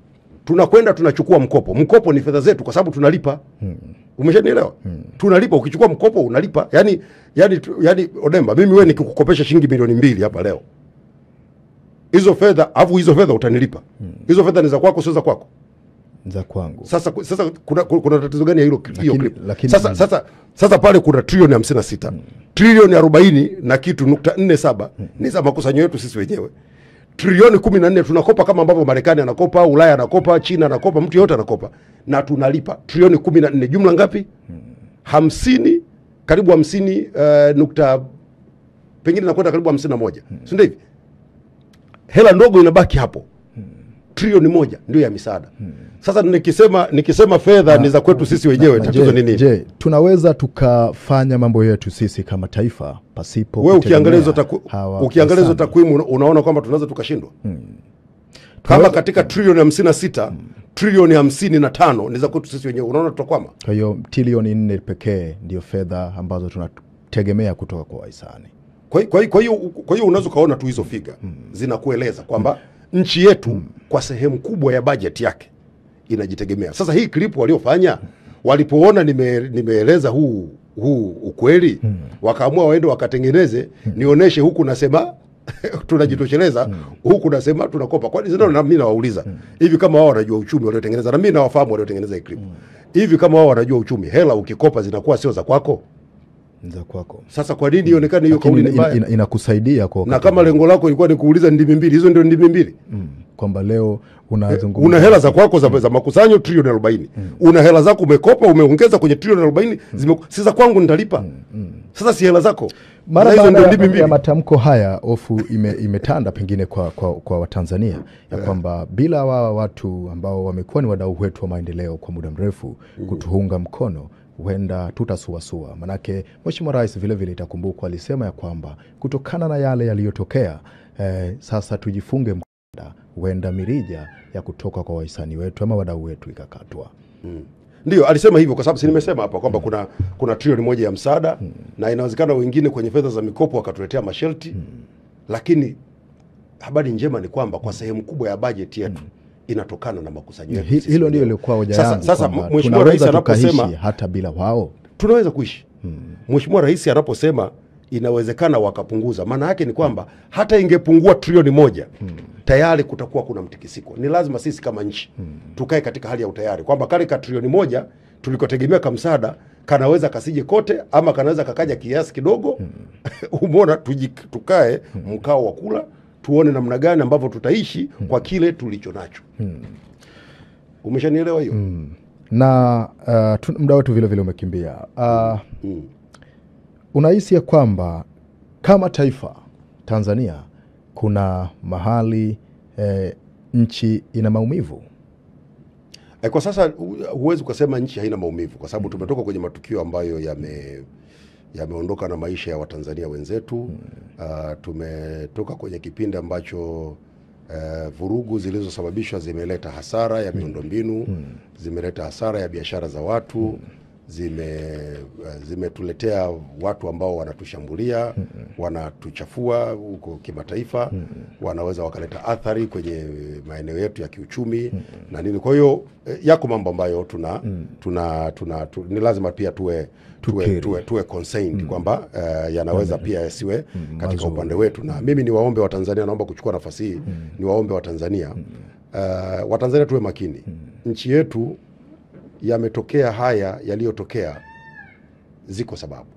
Tunakwenda tunachukua mkopo ni fedha zetu kwa sababu tunalipa. Umeshanielewa? Tunalipa, ukichukua mkopo unalipa. Yani Odemba, mimi wewe nikikukopesha shilingi milioni 2 hapa leo, hizo fedha utanilipa. Hizo fedha ni za kwako, sio za kwako? Za kwangu. Sasa kuna tatizo gani ya hilo clip? Sasa pale kuna trilioni 56. Trilioni 40 na kitu .47 ni za makusanyo yetu sisi wenyewe. Trilioni 14 tunakopa kama ambavyo Marekani anakopa, Ulaya anakopa, China anakopa, mtu yote anakopa, na tunalipa trilioni 14. Jumla ngapi? 50, karibu 50 pengine nakwenda karibu 51. Si ndio hivi? Hela ndogo inabaki hapo. Trilioni 1 ndio ya misaada. Sasa nikisema fedha ni za kwetu sisi wenyewe, tatizo ni nini? Je, tunaweza tukafanya mambo yetu sisi kama taifa pasipo? Wewe ukiangalia hizo takwimu unaona kwamba tunaweza tukashindwa? Kama katika trilioni 56, trilioni 55 ni za kwetu sisi wenyewe, unaona tutakwama. Kwa hiyo trilioni 4 pekee ndio fedha ambazo tunategemea kutoka kwa wahisani. Kwa hiyo unaweza kaona tu hizo figa zinakueleza kwamba nchi yetu kwa sehemu kubwa ya bajeti yake inajitegemea. Sasa hii clip waliofanya, walipoona nimeeleza huu ukweli, wakaamua waende wakatengeneze, nioneshe huku nasema tunajitosheleza, huku nasema tunakopa. Kwani zina, na mimi nawauliza, hivi kama wao wanajua uchumi waliotengeneza, na mimi nawafahamu waliotengeneza hii clip, hivi kama wao wanajua uchumi, hela ukikopa zinakuwa sio za kwako? Za kwako. Sasa kwa nini ionekane hiyo kauli ni mbaya? Inakusaidia kwa na kama lengo lako ilikuwa ni kuuliza ndimi mbili, hizo ndio ndimi mbili. Kwamba leo unazungumza una hela za kwako za makusanyo trilioni 40. Una hela zako umekopa, umeongeza kwenye trilioni 40, si za kwangu nitalipa. Sasa si hela zako. Mara baada ya matamko haya, hofu imetanda pengine kwa Watanzania ya kwamba bila watu ambao wamekuwa ni wadau wetu wa maendeleo kwa muda mrefu kutuunga mkono, huenda tutasuasua. Manake Mheshimiwa Rais vile vile itakumbukwa alisema ya kwamba kutokana na yale yaliyotokea, sasa tujifunge mkanda, huenda mirija ya kutoka kwa wahisani wetu ama wadau wetu ikakatwa. Ndio alisema hivyo kwa sababu si nimesema hapa kwamba kuna trilioni 1 ya msaada, na inawezekana wengine kwenye fedha za mikopo wakatuletea masharti. Lakini habari njema ni kwamba kwa sehemu kubwa ya bajeti yetu inatokana na makusanyo yetu. Hilo ndio lilikuwa hoja yangu. Sasa Mheshimiwa Rais anaposema hata bila wao tunaweza kuishi. Mheshimiwa Rais anaposema inawezekana wakapunguza, maana yake ni kwamba hata ingepungua trilioni 1 tayari kutakuwa kuna mtikisiko. Ni lazima sisi kama nchi tukae katika hali ya utayari kwamba kale ka trilioni 1 tulikotegemea kama msaada kanaweza kasije kote, ama kanaweza kakaja kiasi kidogo. Umeona, tukae mkao wa kula, tuone namna gani ambavyo tutaishi kwa kile tulicho nacho. Umeshanielewa hiyo? Na muda wetu vile vile umekimbia. Unahisi ya kwamba kama taifa Tanzania kuna mahali nchi ina maumivu? Kwa sasa huwezi kusema nchi haina maumivu, kwa sababu tumetoka kwenye matukio ambayo yameondoka na maisha ya Watanzania wenzetu. Tumetoka kwenye kipindi ambacho vurugu zilizosababishwa zimeleta hasara ya miundombinu, zimeleta hasara ya biashara za watu, zimetuletea watu ambao wanatushambulia, wanatuchafua huko kimataifa, wanaweza wakaleta athari kwenye maeneo yetu ya kiuchumi na nini. Kwa hiyo yako mambo ambayo ni lazima pia tuwe concerned kwamba yanaweza pia yasiwe katika upande wetu. Na mimi ni waombe wa Tanzania, naomba kuchukua nafasi hii ni waombe wa Tanzania, Watanzania tuwe makini. Nchi yetu yametokea haya yaliyotokea, ziko sababu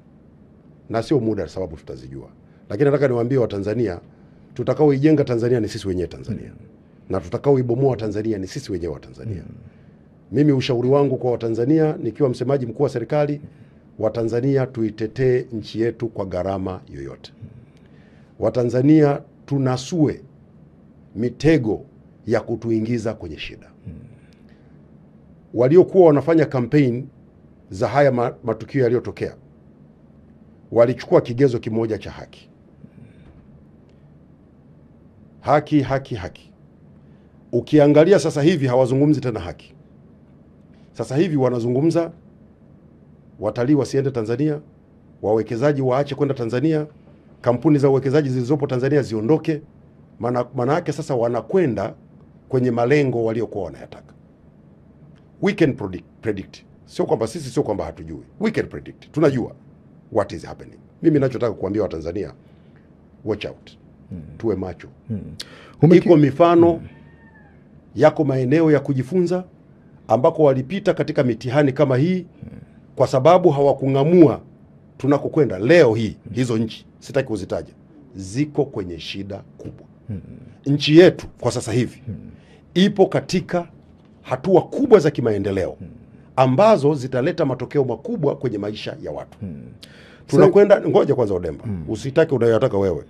na sio muda sababu tutazijua, lakini nataka niwaambie Watanzania, tutakaoijenga Tanzania ni sisi wenyewe Tanzania, na tutakaoibomoa Tanzania ni sisi wenyewe wa Tanzania. Mimi ushauri wangu kwa Watanzania nikiwa msemaji mkuu wa serikali, Watanzania tuitetee nchi yetu kwa gharama yoyote. Watanzania tunasue mitego ya kutuingiza kwenye shida. Waliokuwa wanafanya campaign za haya matukio yaliyotokea walichukua kigezo kimoja cha haki. Haki, haki, haki. Ukiangalia sasa hivi hawazungumzi tena haki. Sasa hivi wanazungumza watalii wasiende Tanzania, wawekezaji waache kwenda Tanzania, kampuni za uwekezaji zilizopo Tanzania ziondoke. Maana yake sasa wanakwenda kwenye malengo waliokuwa wanayataka. We can predict. Sio kwamba hatujui. We can predict. Tunajua what is happening. Mimi ninachotaka kuambia Watanzania, watch out. Tuwe macho. Iko mifano, yako maeneo ya kujifunza ambako walipita katika mitihani kama hii kwa sababu hawakung'amua tunakokwenda leo hii. Hizo nchi sitaki kuzitaja, ziko kwenye shida kubwa. Nchi yetu kwa sasa hivi ipo katika hatua kubwa za kimaendeleo ambazo zitaleta matokeo makubwa kwenye maisha ya watu. Tunakwenda, ngoja kwanza Odemba, usitaki unayotaka wewe.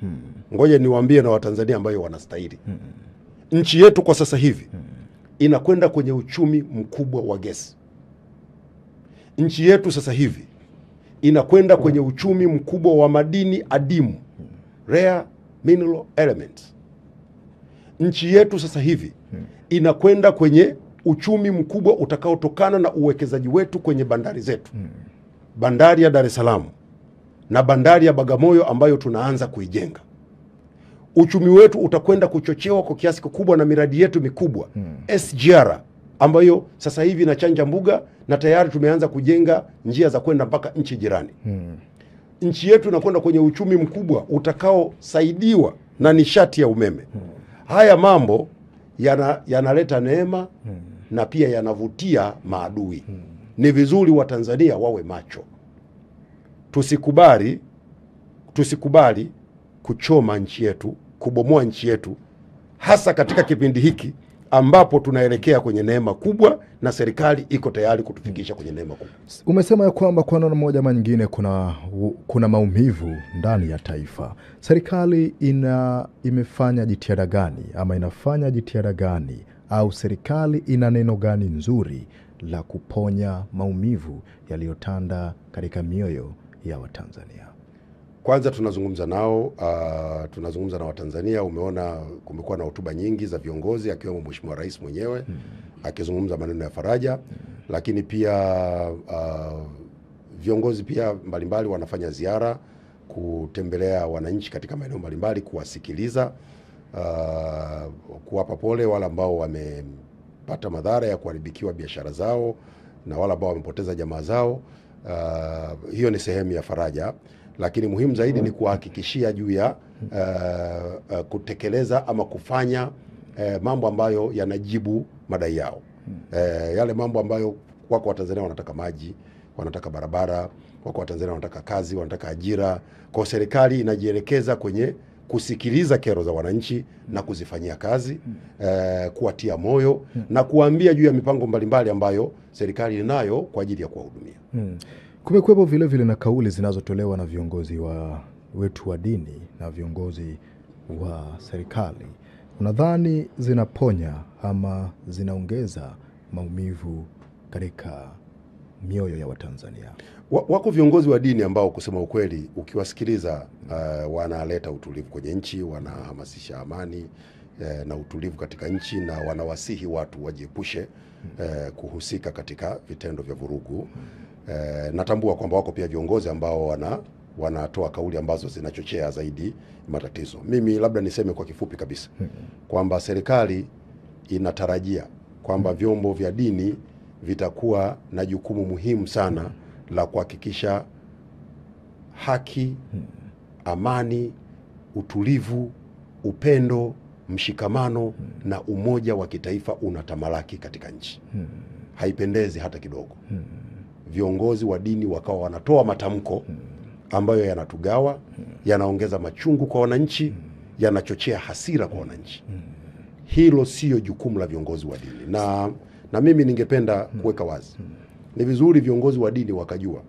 Ngoja niwaambie na Watanzania ambayo wanastahili. Nchi yetu kwa sasa hivi inakwenda kwenye uchumi mkubwa wa gesi. Nchi yetu sasa hivi inakwenda kwenye uchumi mkubwa wa madini adimu, rare mineral elements. Nchi yetu sasa hivi inakwenda kwenye uchumi mkubwa utakaotokana na uwekezaji wetu kwenye bandari zetu. Bandari ya Dar es Salaam na bandari ya Bagamoyo ambayo tunaanza kuijenga. Uchumi wetu utakwenda kuchochewa kwa kiasi kikubwa na miradi yetu mikubwa. SGR ambayo sasa hivi inachanja mbuga na tayari tumeanza kujenga njia za kwenda mpaka nchi jirani. Nchi yetu inakwenda kwenye uchumi mkubwa utakaosaidiwa na nishati ya umeme. Haya mambo yanaleta neema na pia yanavutia maadui. Ni vizuri Watanzania wawe macho. Tusikubali kuchoma nchi yetu, kubomoa nchi yetu, hasa katika kipindi hiki ambapo tunaelekea kwenye neema kubwa na serikali iko tayari kutufikisha kwenye neema kubwa. Umesema ya kwamba kwa namna moja ama nyingine kuna maumivu ndani ya taifa. Serikali imefanya jitihada gani ama inafanya jitihada gani, au serikali ina neno gani nzuri la kuponya maumivu yaliyotanda katika mioyo ya Watanzania? Kwanza tunazungumza nao, tunazungumza na Watanzania. Umeona kumekuwa na hotuba nyingi za viongozi akiwemo Mheshimiwa Rais mwenyewe akizungumza maneno ya faraja, lakini pia viongozi pia mbalimbali wanafanya ziara kutembelea wananchi katika maeneo mbalimbali, kuwasikiliza, kuwapa pole wale ambao wamepata madhara ya kuharibikiwa biashara zao na wale ambao wamepoteza jamaa zao. Hiyo ni sehemu ya faraja, lakini muhimu zaidi ni kuhakikishia juu ya kutekeleza ama kufanya mambo ambayo yanajibu madai yao. Yale mambo ambayo wako Watanzania wanataka maji, wanataka barabara, wako Watanzania wanataka kazi, wanataka ajira. Kwa serikali inajielekeza kwenye kusikiliza kero za wananchi na kuzifanyia kazi, kuwatia moyo na kuambia juu ya mipango mbalimbali ambayo serikali inayo kwa ajili ya kuwahudumia. Kumekuwepo vile vile na kauli zinazotolewa na viongozi wetu wa dini na viongozi wa serikali. Unadhani zinaponya ama zinaongeza maumivu katika mioyo ya Watanzania? Wako viongozi wa dini ambao kusema ukweli ukiwasikiliza wanaleta utulivu kwenye nchi, wanahamasisha amani na utulivu katika nchi, na wanawasihi watu wajiepushe kuhusika katika vitendo vya vurugu. Natambua kwamba wako pia viongozi ambao wanatoa kauli ambazo zinachochea zaidi matatizo. Mimi labda niseme kwa kifupi kabisa kwamba serikali inatarajia kwamba vyombo vya dini vitakuwa na jukumu muhimu sana la kuhakikisha haki, amani, utulivu, upendo, mshikamano na umoja wa kitaifa unatamalaki katika nchi. Haipendezi hata kidogo viongozi wa dini wakawa wanatoa matamko ambayo yanatugawa, yanaongeza machungu kwa wananchi, yanachochea hasira kwa wananchi. Hilo sio jukumu la viongozi wa dini. Na mimi ningependa kuweka wazi, ni vizuri viongozi wa dini wakajua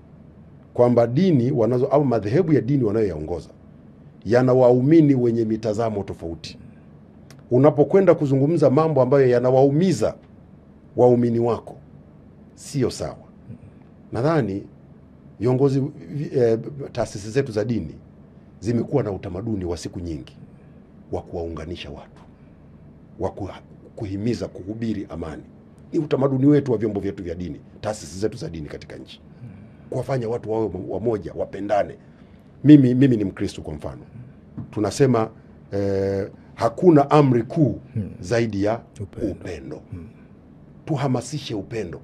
kwamba dini wanazo au madhehebu ya dini wanayoyaongoza yana waumini wenye mitazamo tofauti. Unapokwenda kuzungumza mambo ambayo yanawaumiza waumini wako, sio sawa. Nadhani viongozi taasisi zetu za dini zimekuwa na utamaduni wa siku nyingi wa kuwaunganisha watu, wa kuhimiza, kuhubiri amani. Ni utamaduni wetu wa vyombo vyetu vya dini, taasisi zetu za dini katika nchi. kuwafanya watu wawe wamoja, wapendane. Mimi ni Mkristo kwa mfano. Tunasema hakuna amri kuu zaidi ya upendo. Tuhamasishe upendo.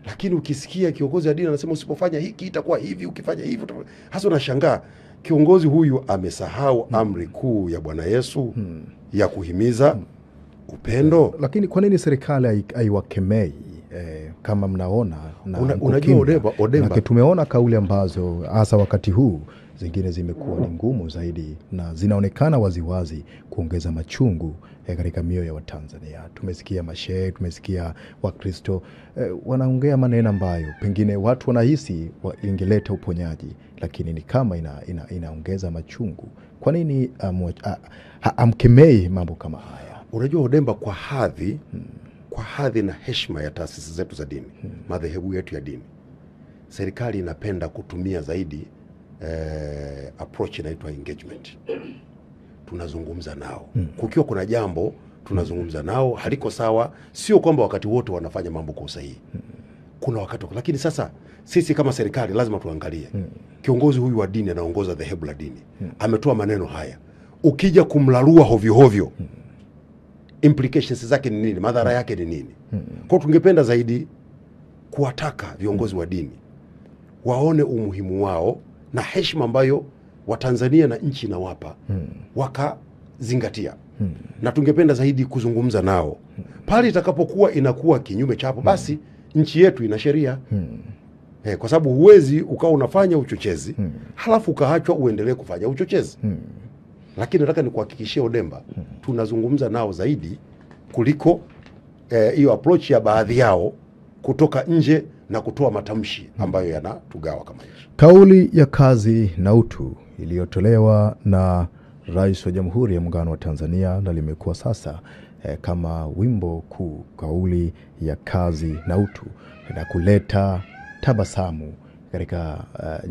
Lakini ukisikia kiongozi wa dini anasema usipofanya hiki itakuwa hivi, ukifanya hivi hasa unashangaa kiongozi huyu amesahau amri kuu ya Bwana Yesu ya kuhimiza upendo. Lakini kwa nini serikali haiwakemei kama mnaona na unajua Odemba, tumeona kauli ambazo hasa wakati huu zingine zimekuwa ni ngumu zaidi na zinaonekana waziwazi kuongeza machungu katika mioyo ya Watanzania. Tumesikia mashehe, tumesikia Wakristo wanaongea maneno ambayo pengine watu wanahisi ingeleta uponyaji, lakini ni kama inaongeza machungu. Kwa nini amkemei mambo kama haya? Unajua Odemba, kwa hadhi na heshima ya taasisi zetu za dini, madhehebu yetu ya dini, serikali inapenda kutumia zaidi approach inaitwa engagement. Tunazungumza nao. Kukiwa kuna jambo tunazungumza nao haliko sawa, sio kwamba wakati wote wanafanya mambo kwa usahihi. Kuna wakati, lakini sasa sisi kama serikali lazima tuangalie. Kiongozi huyu wa dini anaongoza dhehebu la dini. Ametoa maneno haya. Ukija kumlarua hovyo hovyo, implications zake ni nini? Madhara yake ni nini? Kwa tungependa zaidi kuwataka viongozi wa dini waone umuhimu wao na heshima ambayo Watanzania na nchi inawapa, wakazingatia. Na tungependa zaidi kuzungumza nao. Pale itakapokuwa inakuwa kinyume chapo, basi nchi yetu ina sheria. Kwa sababu huwezi ukawa unafanya uchochezi halafu ukaachwa uendelee kufanya uchochezi. Lakini nataka nikuhakikishie Odemba, tunazungumza nao zaidi kuliko hiyo approach ya baadhi yao kutoka nje na kutoa matamshi ambayo yanatugawa kama nchi. Kauli ya kazi na utu iliyotolewa na Rais wa Jamhuri ya Muungano wa Tanzania na limekuwa sasa kama wimbo kuu, kauli ya kazi na utu, na kuleta tabasamu katika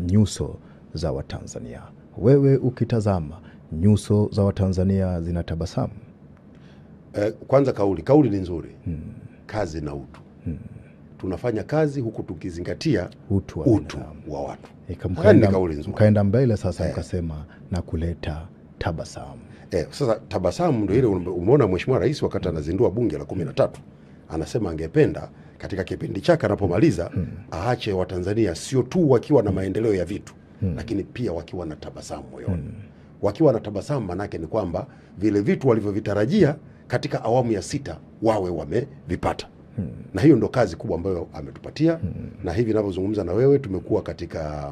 nyuso za Watanzania. Wewe ukitazama nyuso za Watanzania zinatabasamu? Kwanza kauli ni nzuri. Kazi na utu. Tunafanya kazi huku tukizingatia utu wa watu. Mkaenda mbele sasa mkasema na kuleta tabasamu. Sasa tabasamu ndio ile umeona Mheshimiwa Rais wakati anazindua bunge la 13 anasema angependa katika kipindi chake anapomaliza aache Watanzania sio tu wakiwa na maendeleo ya vitu, lakini pia wakiwa na tabasamu moyoni. Wakiwa na tabasamu manake ni kwamba vile vitu walivyovitarajia katika awamu ya 6 wawe wamevipata. Na hiyo ndo kazi kubwa ambayo ametupatia. Na hivi ninavyozungumza na wewe tumekuwa katika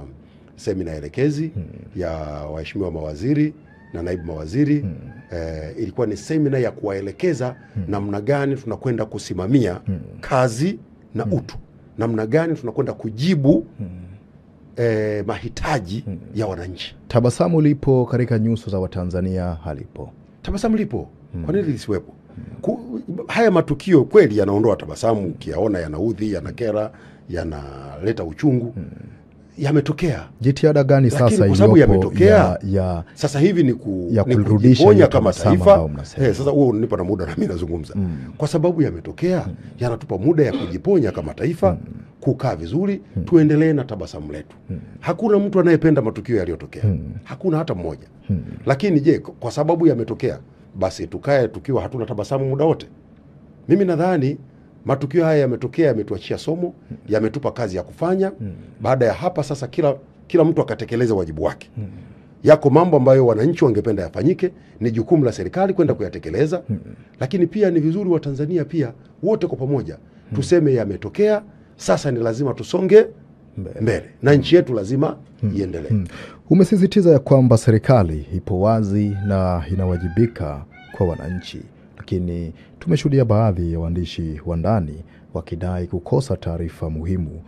semina elekezi ya waheshimiwa mawaziri na naibu mawaziri. Ilikuwa ni semina ya kuwaelekeza namna gani tunakwenda kusimamia kazi na utu, namna gani tunakwenda kujibu mahitaji ya wananchi. Tabasamu lipo katika nyuso za Watanzania? Halipo? Tabasamu lipo. Kwa nini lisiwepo? Haya matukio kweli yanaondoa tabasamu, ukiyaona yanaudhi, yanakera, yanaleta uchungu. Yametokea. Jitihada gani sasa iliyopo ya sasa hivi ni kujiponya kama taifa? Sasa huo unipa na muda na mimi nazungumza. Kwa sababu yametokea, yanatupa muda ya kujiponya kama taifa, kukaa vizuri, tuendelee na tabasamu letu. Hakuna mtu anayependa matukio yaliyotokea. Hakuna hata mmoja. Lakini je, kwa sababu yametokea, basi tukae tukiwa hatuna tabasamu muda wote? Mimi nadhani matukio haya yametokea, yametuachia somo, yametupa kazi ya kufanya. Baada ya hapa sasa kila mtu akatekeleza wajibu wake. Yako mambo ambayo wananchi wangependa yafanyike, ni jukumu la serikali kwenda kuyatekeleza. Lakini pia ni vizuri Watanzania pia wote kwa pamoja tuseme yametokea, sasa ni lazima tusonge mbele na nchi yetu lazima iendelee. Umesisitiza ya kwamba serikali ipo wazi na inawajibika kwa wananchi, lakini tumeshuhudia baadhi ya waandishi wa ndani wakidai kukosa taarifa muhimu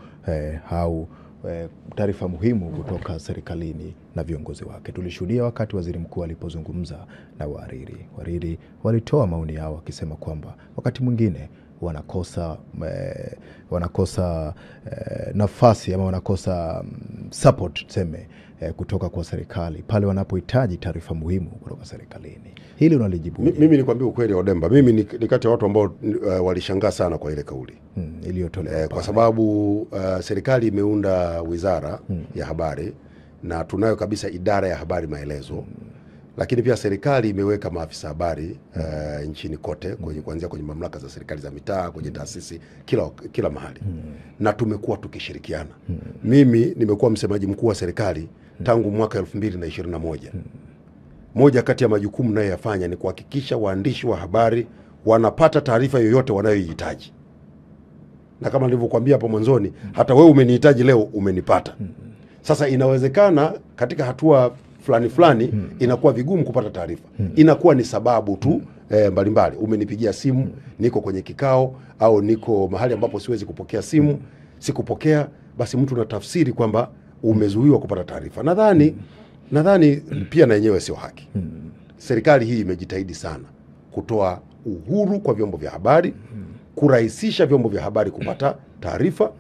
taarifa muhimu kutoka serikalini na viongozi wake. Tulishuhudia wakati waziri mkuu alipozungumza na wahariri walitoa maoni yao wakisema kwamba wakati mwingine wanakosa nafasi ama wanakosa support tuseme kutoka kwa serikali pale wanapohitaji taarifa muhimu kutoka serikalini. Hili unalijibu? Mimi nikwambia ukweli Odemba, mimi ni kati ya watu ambao walishangaa sana kwa ile kauli iliyotolewa kwa sababu serikali imeunda wizara ya habari na tunayo kabisa idara ya habari maelezo. Lakini pia serikali imeweka maafisa habari nchini kote kuanzia kwenye mamlaka za serikali za mitaa, kwenye taasisi kila mahali. Na tumekuwa tukishirikiana. Mimi nimekuwa msemaji mkuu wa serikali tangu mwaka 2021. Moja kati ya majukumu nayoyafanya ni kuhakikisha waandishi wa habari wanapata taarifa yoyote wanayoihitaji. Na kama nilivyokuambia hapo mwanzoni, hata wewe umenihitaji leo umenipata. Sasa inawezekana katika hatua fulani inakuwa vigumu kupata taarifa. Inakuwa ni sababu tu mbalimbali. Umenipigia simu, niko kwenye kikao au niko mahali ambapo siwezi kupokea simu, sikupokea, basi mtu anatafsiri kwamba umezuiwa kupata taarifa. Nadhani pia na yenyewe sio haki. Serikali hii imejitahidi sana kutoa uhuru kwa vyombo vya habari, kurahisisha vyombo vya habari kupata taarifa.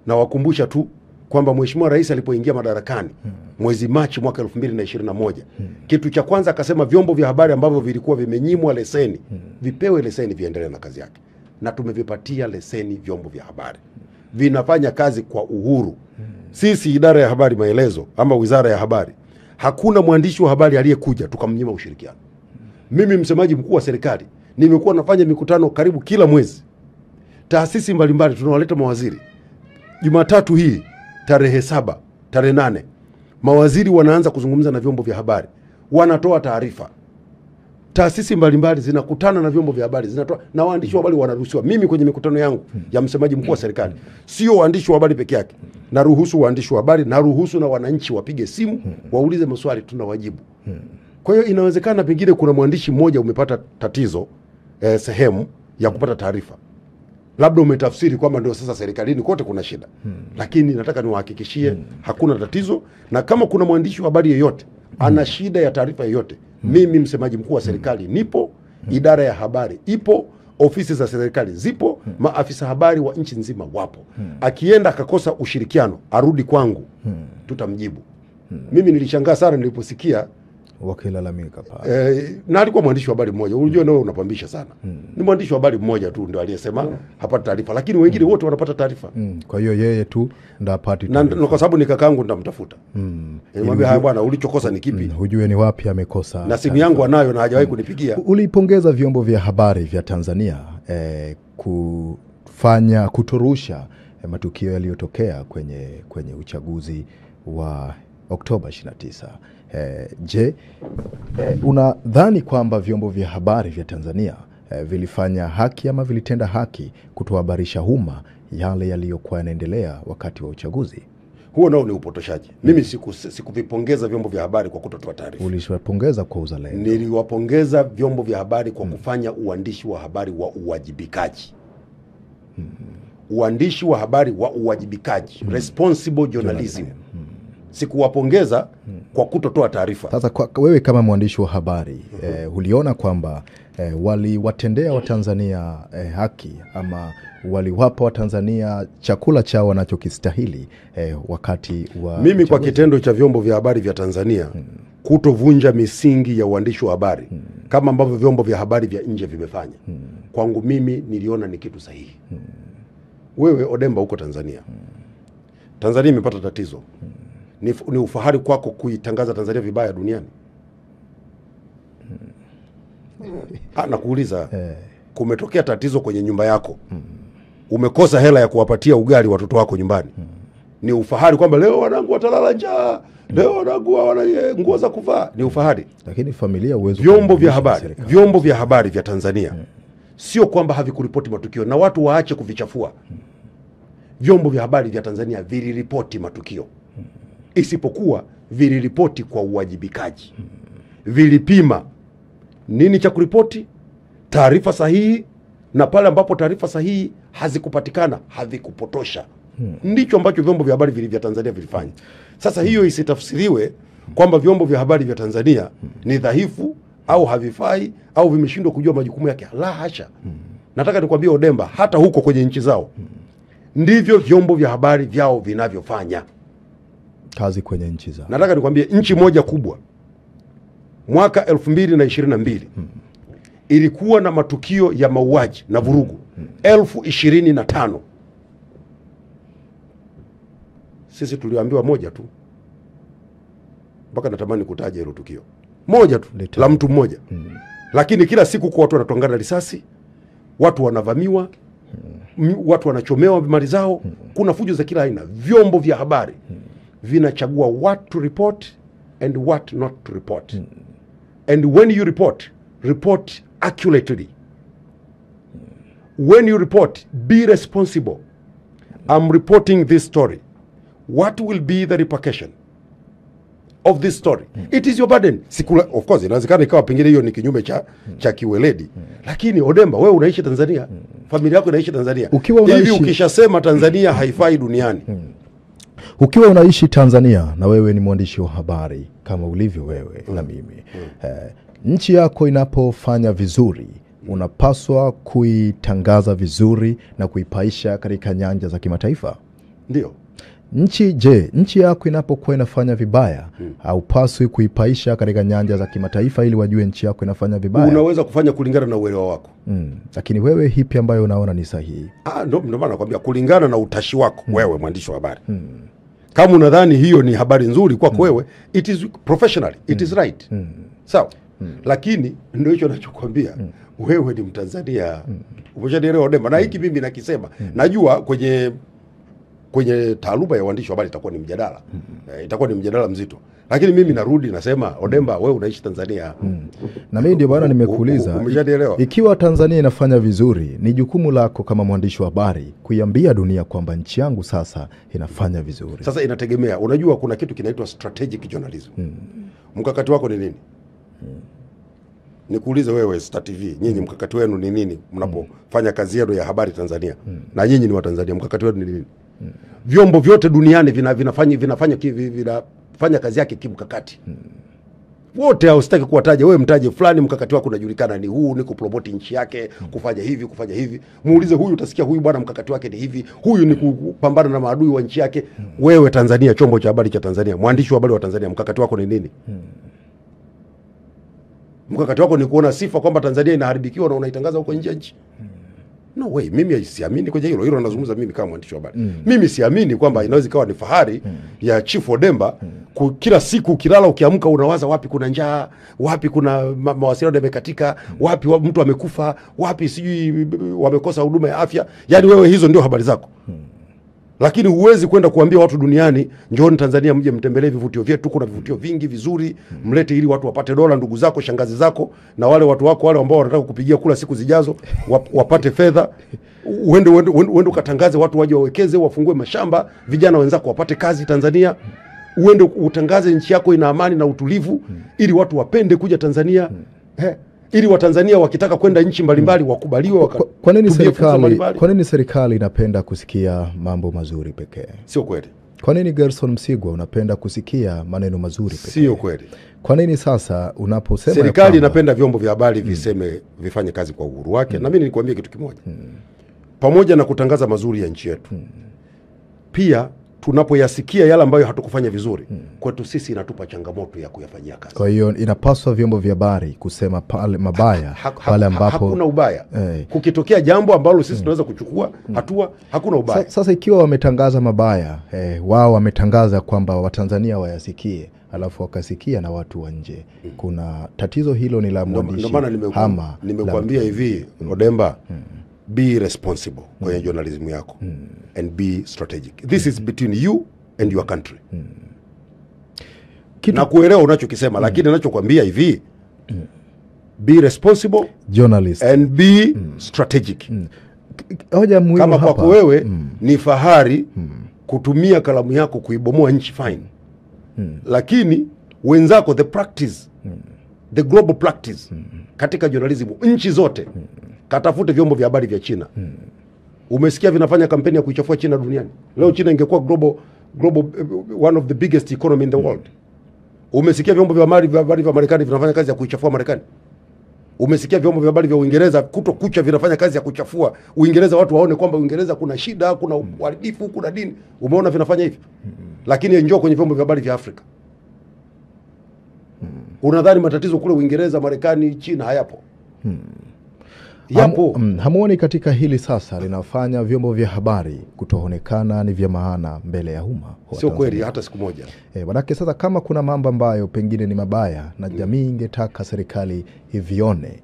Na wakumbusha tu kwamba Mheshimiwa Rais alipoingia madarakani mwezi Machi mwaka 2021, kitu cha kwanza akasema vyombo vya habari ambavyo vilikuwa vimenyimwa leseni vipewe leseni viendelee na kazi yake. Na tumevipatia leseni vyombo vya habari. Vinafanya kazi kwa uhuru. Sisi idara ya habari maelezo ama wizara ya habari, hakuna mwandishi wa habari aliyekuja tukamnyima ushirikiano. Mimi msemaji mkuu wa serikali nimekuwa nafanya mikutano karibu kila mwezi. Taasisi mbalimbali tunawaleta mawaziri. Jumatatu hii tarehe 7, tarehe 8, mawaziri wanaanza kuzungumza na vyombo vya habari, wanatoa taarifa. Taasisi mbalimbali zinakutana na vyombo vya habari, zinatoa, na waandishi wa habari wanaruhusiwa. Mimi kwenye mikutano yangu ya msemaji mkuu wa serikali, sio waandishi wa habari peke yake, naruhusu waandishi wa habari, naruhusu na wananchi wapige simu, waulize maswali, tunawajibu. Kwa hiyo inawezekana pengine kuna mwandishi mmoja umepata tatizo sehemu ya kupata taarifa, labda umetafsiri kwamba ndio sasa serikalini kote kuna shida. Lakini nataka niwahakikishie hakuna tatizo. Na kama kuna mwandishi wa habari yeyote ana shida ya taarifa yoyote, mimi msemaji mkuu wa serikali nipo, idara ya habari ipo, ofisi za serikali zipo, maafisa habari wa nchi nzima wapo. Akienda akakosa ushirikiano arudi kwangu, tutamjibu. Mimi nilishangaa sana niliposikia wakilalamika pale. Na alikuwa mwandishi wa habari mmoja. Unajua nawe unapambisha sana. Ni mwandishi wa habari mmoja tu ndio aliyesema hapata taarifa, lakini wengine wote wanapata taarifa. Kwa hiyo yeye tu ndio apati taarifa. Na kwa sababu ni kakaangu nitamtafuta. Nimwambia haya bwana, ulichokosa ni kipi? Hujue ni wapi amekosa. Na simu yangu anayo na hajawahi kunipigia. Ulipongeza vyombo vya habari vya Tanzania kutorusha matukio yaliyotokea kwenye uchaguzi wa Oktoba 29. Je, unadhani kwamba vyombo vya habari vya Tanzania vilifanya haki ama vilitenda haki kutohabarisha umma yale yaliyokuwa yanaendelea wakati wa uchaguzi? Huo nao ni upotoshaji. Mimi sikuvipongeza vyombo vya habari kwa kutotoa taarifa. Uliwapongeza kwa uzalendo. Niliwapongeza vyombo vya habari kwa kufanya uandishi wa habari wa uwajibikaji. Uandishi wa habari wa uwajibikaji, responsible journalism. Sikuwapongeza kwa kutotoa taarifa. Sasa wewe kama mwandishi wa habari uliona kwamba waliwatendea Watanzania haki ama waliwapa Watanzania chakula chao wanachokistahili wakati wa mimi kwa kitendo cha vyombo vya habari vya Tanzania kutovunja misingi ya uandishi wa habari kama ambavyo vyombo vya habari vya nje vimefanya, kwangu mimi niliona ni kitu sahihi. Wewe Odemba huko Tanzania, Tanzania imepata tatizo. Ni ufahari kwako kuitangaza Tanzania vibaya duniani? Nakuuliza, kumetokea tatizo kwenye nyumba yako, umekosa hela ya kuwapatia ugali watoto wako nyumbani, ni ufahari kwamba leo wanangu watalala njaa, leo wanangu hawana nguo za kuvaa? Ni ufahari. Lakini familia uwezo. Vyombo vya habari vya Tanzania sio kwamba havikuripoti matukio, na watu waache kuvichafua. Vyombo vya habari vya Tanzania viliripoti matukio, isipokuwa viliripoti kwa uwajibikaji. Vilipima nini cha kuripoti, taarifa sahihi, na pale ambapo taarifa sahihi hazikupatikana havikupotosha. Ndicho ambacho vyombo vya habari vya Tanzania vilifanya. Sasa hiyo isitafsiriwe kwamba vyombo vya habari vya Tanzania ni dhaifu au havifai au vimeshindwa kujua majukumu yake. La hasha. Nataka nikwambie Odemba, hata huko kwenye nchi zao ndivyo vyombo vya habari vyao vinavyofanya kazi kwenye nchi zao. Nataka nikwambie nchi moja kubwa mwaka 2022 ilikuwa na matukio ya mauaji na vurugu 25,000. Sisi tuliambiwa moja tu, mpaka natamani kutaja hilo tukio moja tu la mtu mmoja. Lakini kila siku kwa watu wanatongana risasi, watu wanavamiwa, watu wanachomewa mali zao, kuna fujo za kila aina. Vyombo vya habari vinachagua what to report and what not to report. And when you report accurately. When you report, be responsible. I'm reporting this story. What will be the repercussion of this story? It is your burden. Of course, inawezekana ikawa pengine hiyo ni kinyume cha kiweledi. Lakini Odemba, wewe unaishi Tanzania, familia yako inaishi Tanzania. Hivi ukishasema Tanzania haifai duniani. Ukiwa unaishi Tanzania na wewe ni mwandishi wa habari kama ulivyo wewe na mimi. Nchi yako inapofanya vizuri, unapaswa kuitangaza vizuri na kuipaisha katika nyanja za kimataifa. Ndio. Nchi yako inapokuwa inafanya vibaya, haupaswi kuipaisha katika nyanja za kimataifa ili wajue nchi yako inafanya vibaya. Unaweza kufanya kulingana na uelewa wako. Lakini wewe hipi ambayo unaona ni sahihi? Ndio maana nakwambia kulingana na utashi wako wewe mwandishi wa habari. Kama unadhani hiyo ni habari nzuri kwako wewe, it is professional, it is right. Sawa? Lakini ndio hicho ninachokuambia, wewe ni Mtanzania. Umeshanielewa Odemba? Na hiki mimi nakisema. Najua kwenye taaluma ya uandishi wa habari itakuwa ni mjadala. Itakuwa ni mjadala mzito. Lakini mimi narudi nasema Odemba, wewe unaishi Tanzania. Na mimi ndio bwana nimekuuliza, ikiwa Tanzania inafanya vizuri, ni jukumu lako kama mwandishi wa habari kuiambia dunia kwamba nchi yangu sasa inafanya vizuri. Sasa inategemea. Unajua kuna kitu kinaitwa strategic journalism. Mkakati wako ni nini? Nikuulize wewe Star TV, nyinyi mkakati wenu ni nini mnapofanya kazi yenu ya habari Tanzania? Na nyinyi ni wa Tanzania, mkakati wenu ni nini? Vyombo vyote duniani vinafanya kazi yake kimkakati. Wote hao sitaki kuwataja, wewe mtaje fulani mkakati wako unajulikana ni huu, ni kupromote nchi yake, kufanya hivi. Muulize huyu utasikia huyu bwana mkakati wake ni hivi, huyu ni kupambana na maadui wa nchi yake. Wewe Tanzania, chombo cha habari cha Tanzania, mwandishi wa habari wa Tanzania, mkakati wako ni nini? Mkakati wako ni kuona sifa kwamba Tanzania inaharibikiwa na unaitangaza huko nje ya nchi? No way, mimi siamini kwenye hilo. Hilo nazungumza mimi kama mwandishi wa habari. Mimi siamini kwamba inaweza ikawa ni fahari ya Chief Odemba kila siku ukilala ukiamka unawaza wapi kuna njaa, wapi kuna mawasiliano yamekatika, wapi mtu amekufa, wapi sijui wamekosa huduma ya afya. Yaani wewe hizo ndio habari zako. Lakini huwezi kwenda kuambia watu duniani, njooni Tanzania mje mtembelee vivutio vyetu, kuna vivutio vingi vizuri, mlete ili watu wapate dola, ndugu zako, shangazi zako na wale watu wako wale ambao wanataka kupigia kula siku zijazo wapate fedha. Uende ukatangaze watu waje wawekeze, wafungue mashamba, vijana wenzako wapate kazi Tanzania. Uende utangaze nchi yako ina amani na utulivu ili watu wapende kuja Tanzania. Ili Watanzania wakitaka kwenda nchi mbalimbali wakubaliwe. Kwa nini serikali inapenda kusikia mambo mazuri pekee? Sio kweli. Kwa nini Gerson Msigwa unapenda kusikia maneno mazuri pekee? Sio kweli. Kwa nini sasa unaposema serikali inapenda vyombo vya habari vifanye kazi kwa uhuru wake? Na mimi nikwambie kitu kimoja. Pamoja na kutangaza mazuri ya nchi yetu, pia tunapoyasikia yale ambayo hatukufanya vizuri, kwetu sisi inatupa changamoto ya kuyafanyia kazi. Kwa hiyo inapaswa vyombo vya habari kusema pale mabaya pale ambapo hakuna ubaya. Kukitokea jambo ambalo sisi tunaweza kuchukua hatua, hakuna ubaya. Sasa ikiwa wametangaza mabaya, wao wametangaza kwamba Watanzania wayasikie, alafu wakasikia na watu wa nje, kuna tatizo hilo ni la mwandishi. Nimekuambia hivi Odemba, be responsible kwenye journalism yako and be strategic. This is between you and your country. Na kuelewa unachokisema, lakini ninachokuambia hivi, be responsible journalist and be strategic. Hoja muhimu kama kwako wewe ni fahari kutumia kalamu yako kuibomoa nchi, fine. Lakini wenzako, the practice, the global practice katika journalism nchi zote, katafute vyombo vya habari vya China. Umesikia vinafanya kampeni ya kuichafua China duniani. Leo China ingekuwa global one of the biggest economy in the world. Umesikia vyombo vya habari vya Marekani vinafanya kazi ya kuichafua Marekani. Umesikia vyombo vya habari vya Uingereza kucha vinafanya kazi ya kuchafua Uingereza, watu waone kwamba Uingereza kuna shida, kuna uharibifu, kuna dini. Umeona vinafanya hivi. Lakini njoo kwenye vyombo vya habari vya Afrika. Unadhani matatizo kule Uingereza, Marekani, China hayapo? Yapo. Hamuoni katika hili sasa linafanya vyombo vya habari kutoonekana ni vya maana mbele ya umma? Sio kweli hata siku moja. Manake sasa kama kuna mambo ambayo pengine ni mabaya na jamii ingetaka serikali ivione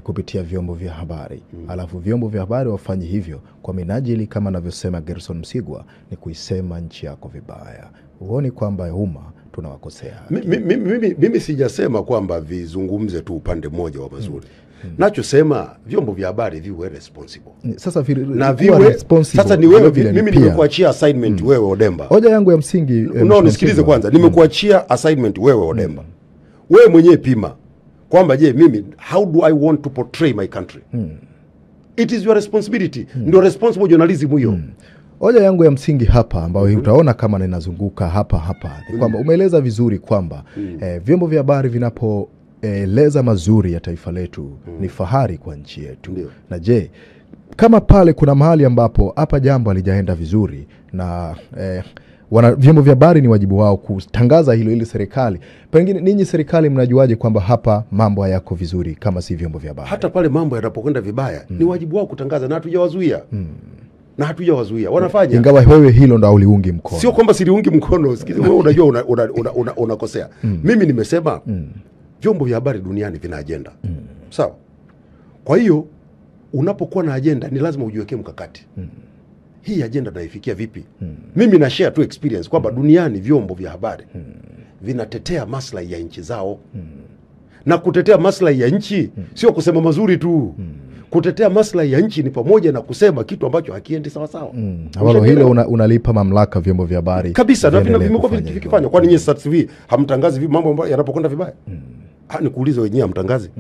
kupitia vyombo vya habari, alafu vyombo vya habari wafanye hivyo kwa minajili kama anavyosema Gerson Msigwa ni kuisema nchi yako vibaya, uone kwamba umma tunawakosea? Mimi sijasema kwamba vizungumze tu upande mmoja wa mazuri. Nachosema vyombo vya habari viwe responsible. Sasa sasa ni wewe, mimi nimekuachia assignment wewe Odemba. Hoja yangu ya msingi, nisikilize kwanza, nimekuachia assignment wewe Odemba. Wewe mwenyewe pima kwamba je, mimi how do I want to portray my country? It is your responsibility. Ndio responsible journalism hiyo. Hoja yangu ya msingi hapa ambayo utaona kama ninazunguka hapa ni kwamba umeeleza vizuri kwamba vyombo vya habari vinapoeleza mazuri ya taifa letu ni fahari kwa nchi yetu. Na je, kama pale kuna mahali ambapo hapa jambo halijaenda vizuri na vyombo vya habari ni wajibu wao kutangaza hilo ili serikali, pengine ninyi serikali mnajuaje kwamba hapa mambo hayako vizuri kama si vyombo vya habari? Hata pale mambo yanapokwenda vibaya ni wajibu wao kutangaza, na hatujawazuia. Na hatujawazuia, wanafanya. Ingawa wewe hilo ndo uliungi mkono. Sio kwamba siliungi mkono, sikiza wewe unajua unakosea. Mimi nimesema vyombo vya habari duniani vina agenda. Sawa? Kwa hiyo unapokuwa na agenda ni lazima ujiwekee mkakati. Hii agenda naifikia vipi? Mimi na share tu experience kwamba duniani vyombo vya habari vinatetea maslahi ya nchi zao. Na kutetea maslahi ya nchi sio kusema mazuri tu. Kutetea maslahi ya nchi ni pamoja na kusema kitu ambacho hakiendi sawa sawa. Halo, hilo unalipa mamlaka vyombo vya habari kabisa, na vimekuwa vikifanya. Kwani nyinyi Stats TV hamtangazi mambo ambayo yanapokwenda vibaya? Nikuulize wenyewe hamtangazi?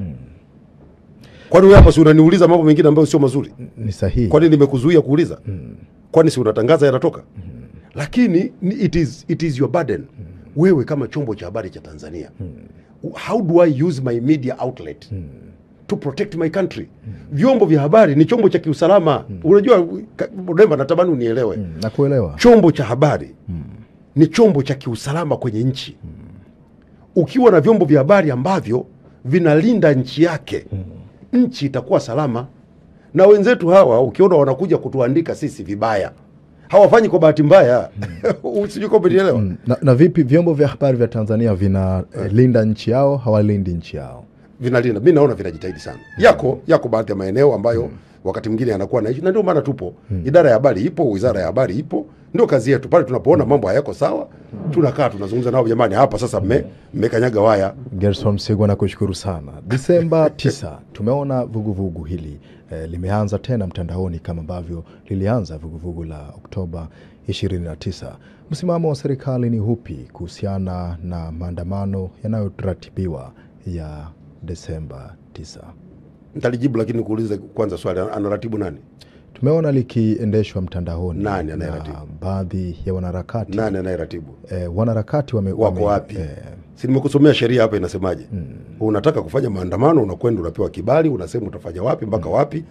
Kwani wewe hapa si unaniuliza mambo mengine ambayo sio mazuri? Ni sahihi. Kwani nimekuzuia kuuliza? Kwani si unatangaza yanatoka? Lakini it is your burden. Wewe kama chombo cha habari cha Tanzania, how do I use my media outlet to protect my country? Vyombo vya habari ni chombo cha kiusalama. Unajua Odemba, natamani unielewe. Nakuelewa. Chombo cha habari ni chombo cha kiusalama kwenye nchi. Ukiwa na vyombo vya habari ambavyo vinalinda nchi yake, nchi itakuwa salama. Na wenzetu hawa ukiona wanakuja kutuandika sisi vibaya, hawafanyi kwa bahati mbaya. Usijui kwa unielewa. Na vipi vyombo vya habari vya Tanzania vinalinda nchi yao, hawalindi nchi yao? Vinalinda. Mimi naona vinajitahidi sana. Yako baadhi ya maeneo ambayo wakati mwingine yanakuwa na hicho, na ndio maana tupo. Idara ya habari ipo, wizara ya habari ipo. Ndio kazi yetu. Pale tunapoona mambo hayako sawa, tunakaa tunazungumza nao, jamani, hapa sasa mmekanyaga waya. Gerson Msigwa, nakushukuru sana. Disemba 9 tumeona vuguvugu hili limeanza tena mtandaoni kama ambavyo lilianza vuguvugu la Oktoba 29. Msimamo wa serikali ni upi kuhusiana na maandamano yanayoratibiwa ya Desemba 9? Nitalijibu, lakini kuuliza kwanza swali, anaratibu nani? Tumeona likiendeshwa mtandaoni. Nani anayeratibu? Baadhi ya wanaharakati. Nani anayeratibu? Wanaharakati wako wapi? Si nimekusomea sheria hapa inasemaje? Unataka kufanya maandamano, unakwenda unapewa kibali, unasema utafanya wapi mpaka wapi,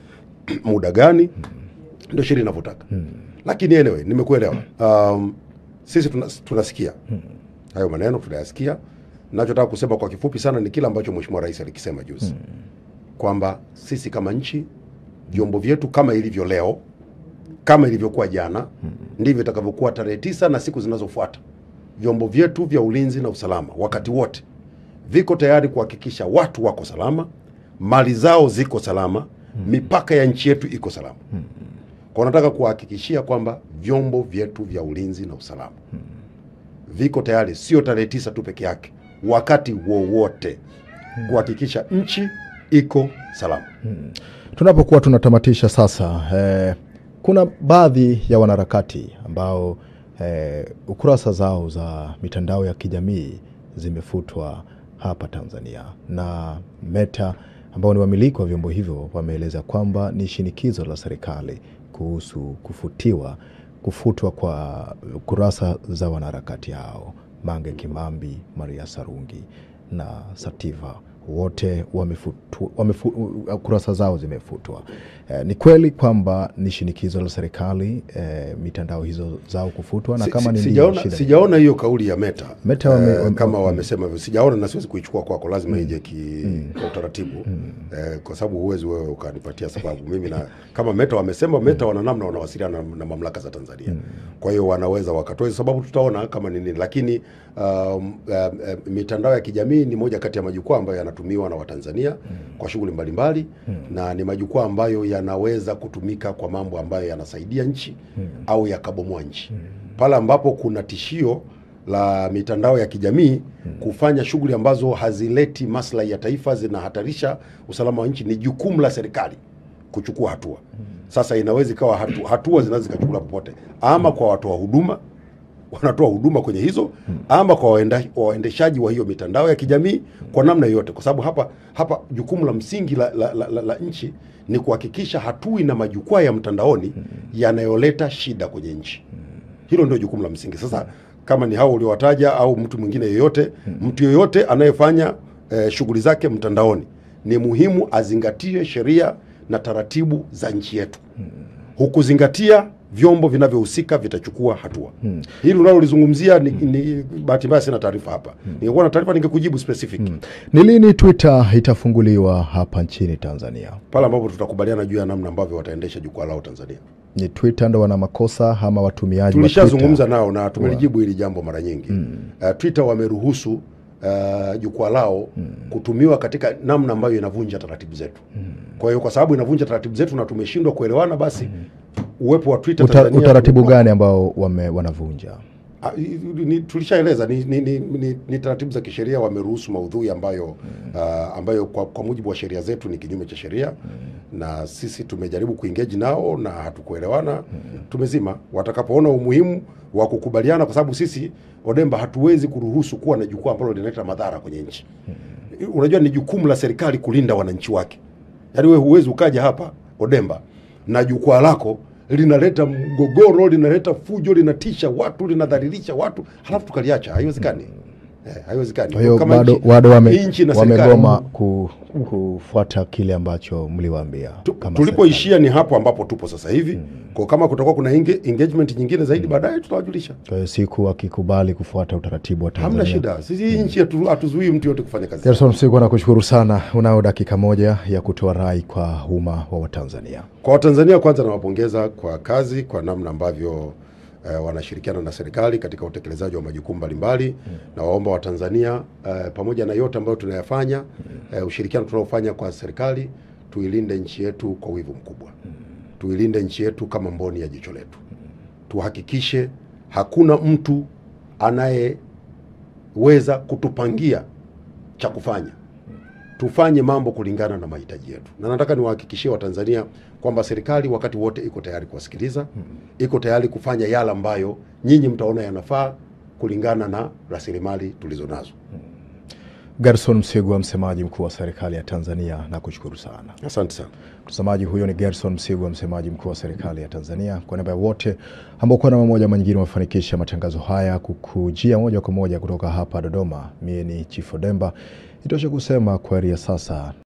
muda gani, ndio sheria inavyotaka. Lakini anyway, nimekuelewa. Sisi tunasikia hayo maneno, tunayasikia. Ninachotaka kusema kwa kifupi sana ni kila ambacho Mheshimiwa Rais alikisema juzi, kwamba sisi kama nchi, vyombo vyetu kama ilivyo leo, kama ilivyokuwa jana, ndivyo itakavyokuwa tarehe 9 na siku zinazofuata. Vyombo vyetu vya ulinzi na usalama wakati wote viko tayari kuhakikisha watu wako salama, mali zao ziko salama, mipaka ya nchi yetu iko salama. Kwa nataka kuhakikishia kwamba vyombo vyetu vya ulinzi na usalama viko tayari, sio tarehe 9 tu peke yake, wakati wowote kuhakikisha nchi iko salama. Tunapokuwa tunatamatisha sasa, kuna baadhi ya wanaharakati ambao ukurasa zao za mitandao ya kijamii zimefutwa hapa Tanzania, na Meta ambao ni wamiliki wa vyombo hivyo wameeleza kwamba ni shinikizo la serikali kuhusu kufutwa kwa kurasa za wanaharakati hao: Mange Kimambi, Maria Sarungi na Sativa wote kurasa zao zimefutwa. Ni kweli kwamba ni shinikizo la serikali mitandao hizo zao kufutwa, na kama sijaona hiyo kauli ya Meta kama wamesema hivyo, sijaona na siwezi kuichukua kwako, lazima ije kwa utaratibu kwa sababu huwezi wewe ukanipatia sababu mimi, na kama Meta wamesema, Meta wana namna wanawasiliana na mamlaka za Tanzania, kwa hiyo wanaweza wakatoa sababu, tutaona kama ni nini. Lakini mitandao ya kijamii ni moja kati ya majukwaa ambayo yanatumiwa na Watanzania kwa shughuli mbalimbali, na ni majukwaa ambayo yanaweza kutumika kwa mambo ambayo yanasaidia nchi au yakabomoa nchi. Pale ambapo kuna tishio la mitandao ya kijamii kufanya shughuli ambazo hazileti maslahi ya taifa, zinahatarisha usalama wa nchi, ni jukumu la serikali kuchukua hatua. Sasa inaweza ikawa hatua zinaweza kuchukuliwa popote, ama kwa watoa huduma wanatoa huduma kwenye hizo, ama kwa waendeshaji wa hiyo mitandao ya kijamii kwa namna yote, kwa sababu hapa jukumu la msingi la nchi ni kuhakikisha hatui na majukwaa ya mtandaoni yanayoleta shida kwenye nchi. Hilo ndio jukumu la msingi. Sasa kama ni hao uliowataja au mtu mwingine yoyote, mtu yoyote anayefanya shughuli zake mtandaoni, ni muhimu azingatie sheria na taratibu za nchi yetu. Hukuzingatia, vyombo vinavyohusika vitachukua hatua. Hili unalolizungumzia ni bahati mbaya sina taarifa hapa. Ningekuwa na taarifa ningekujibu specific. Ni lini Twitter itafunguliwa hapa nchini Tanzania? Pale ambapo tutakubaliana juu ya namna ambavyo wataendesha jukwaa lao Tanzania. Ni Twitter ndo wana makosa ama watumiaji? Tulishazungumza nao na tumelijibu hili jambo mara nyingi. Twitter wameruhusu jukwaa lao kutumiwa katika namna ambayo inavunja taratibu zetu. Kwa hiyo kwa sababu inavunja taratibu zetu na tumeshindwa kuelewana, basi uwepo wa Twitter Tanzania. Utaratibu gani ambao wanavunja? Tulishaeleza ni taratibu za kisheria. Wameruhusu maudhui ambayo kwa mujibu wa sheria zetu ni kinyume cha sheria, na sisi tumejaribu kuengage nao na hatukuelewana, tumezima. Watakapoona umuhimu wa kukubaliana, kwa sababu sisi Odemba hatuwezi kuruhusu kuwa na jukwaa ambalo linaleta madhara kwenye nchi. Unajua ni jukumu la serikali kulinda wananchi wake. Yaani wewe huwezi ukaja hapa Odemba na jukwaa lako linaleta mgogoro, linaleta fujo, linatisha watu, linadhalilisha watu, halafu tukaliacha. Haiwezekani. Haiwezekani. Kama bado wamegoma kufuata kile ambacho mliwaambia. Tulipoishia ni hapo ambapo tupo sasa hivi. Kwa kama kutakuwa kuna engagement nyingine zaidi baadaye tutawajulisha. Kwa hiyo siku wakikubali kufuata utaratibu wa Tanzania, hamna shida. Sisi nchi hatuzuii mtu yote kufanya kazi. Gerson Msigwa, nakushukuru sana. Unao dakika moja ya kutoa rai kwa umma wa Watanzania. Kwa Watanzania, kwanza nawapongeza kwa kazi, kwa namna ambavyo wanashirikiana na serikali katika utekelezaji wa majukumu mbalimbali. Na waomba Watanzania pamoja na yote ambayo tunayafanya, ushirikiano tunaofanya kwa serikali, tuilinde nchi yetu kwa wivu mkubwa. Tuilinde nchi yetu kama mboni ya jicho letu. Tuhakikishe hakuna mtu anayeweza kutupangia cha kufanya. Tufanye mambo kulingana na mahitaji yetu. Na nataka niwahakikishie Watanzania kwamba serikali wakati wote iko tayari kuwasikiliza, iko tayari kufanya yale ambayo nyinyi mtaona yanafaa kulingana na rasilimali tulizonazo. Gerson Msigwa, msemaji mkuu wa serikali ya Tanzania, nakushukuru sana. Asante sana. Mtazamaji, huyo ni Gerson Msigwa, msemaji mkuu wa serikali ya Tanzania. Kwa niaba ya wote ambao kwa namna moja ama nyingine wamefanikisha matangazo haya kukujia moja kwa moja kutoka hapa Dodoma, mimi ni Chief Odemba. Itoshe kusema kwaheri ya sasa.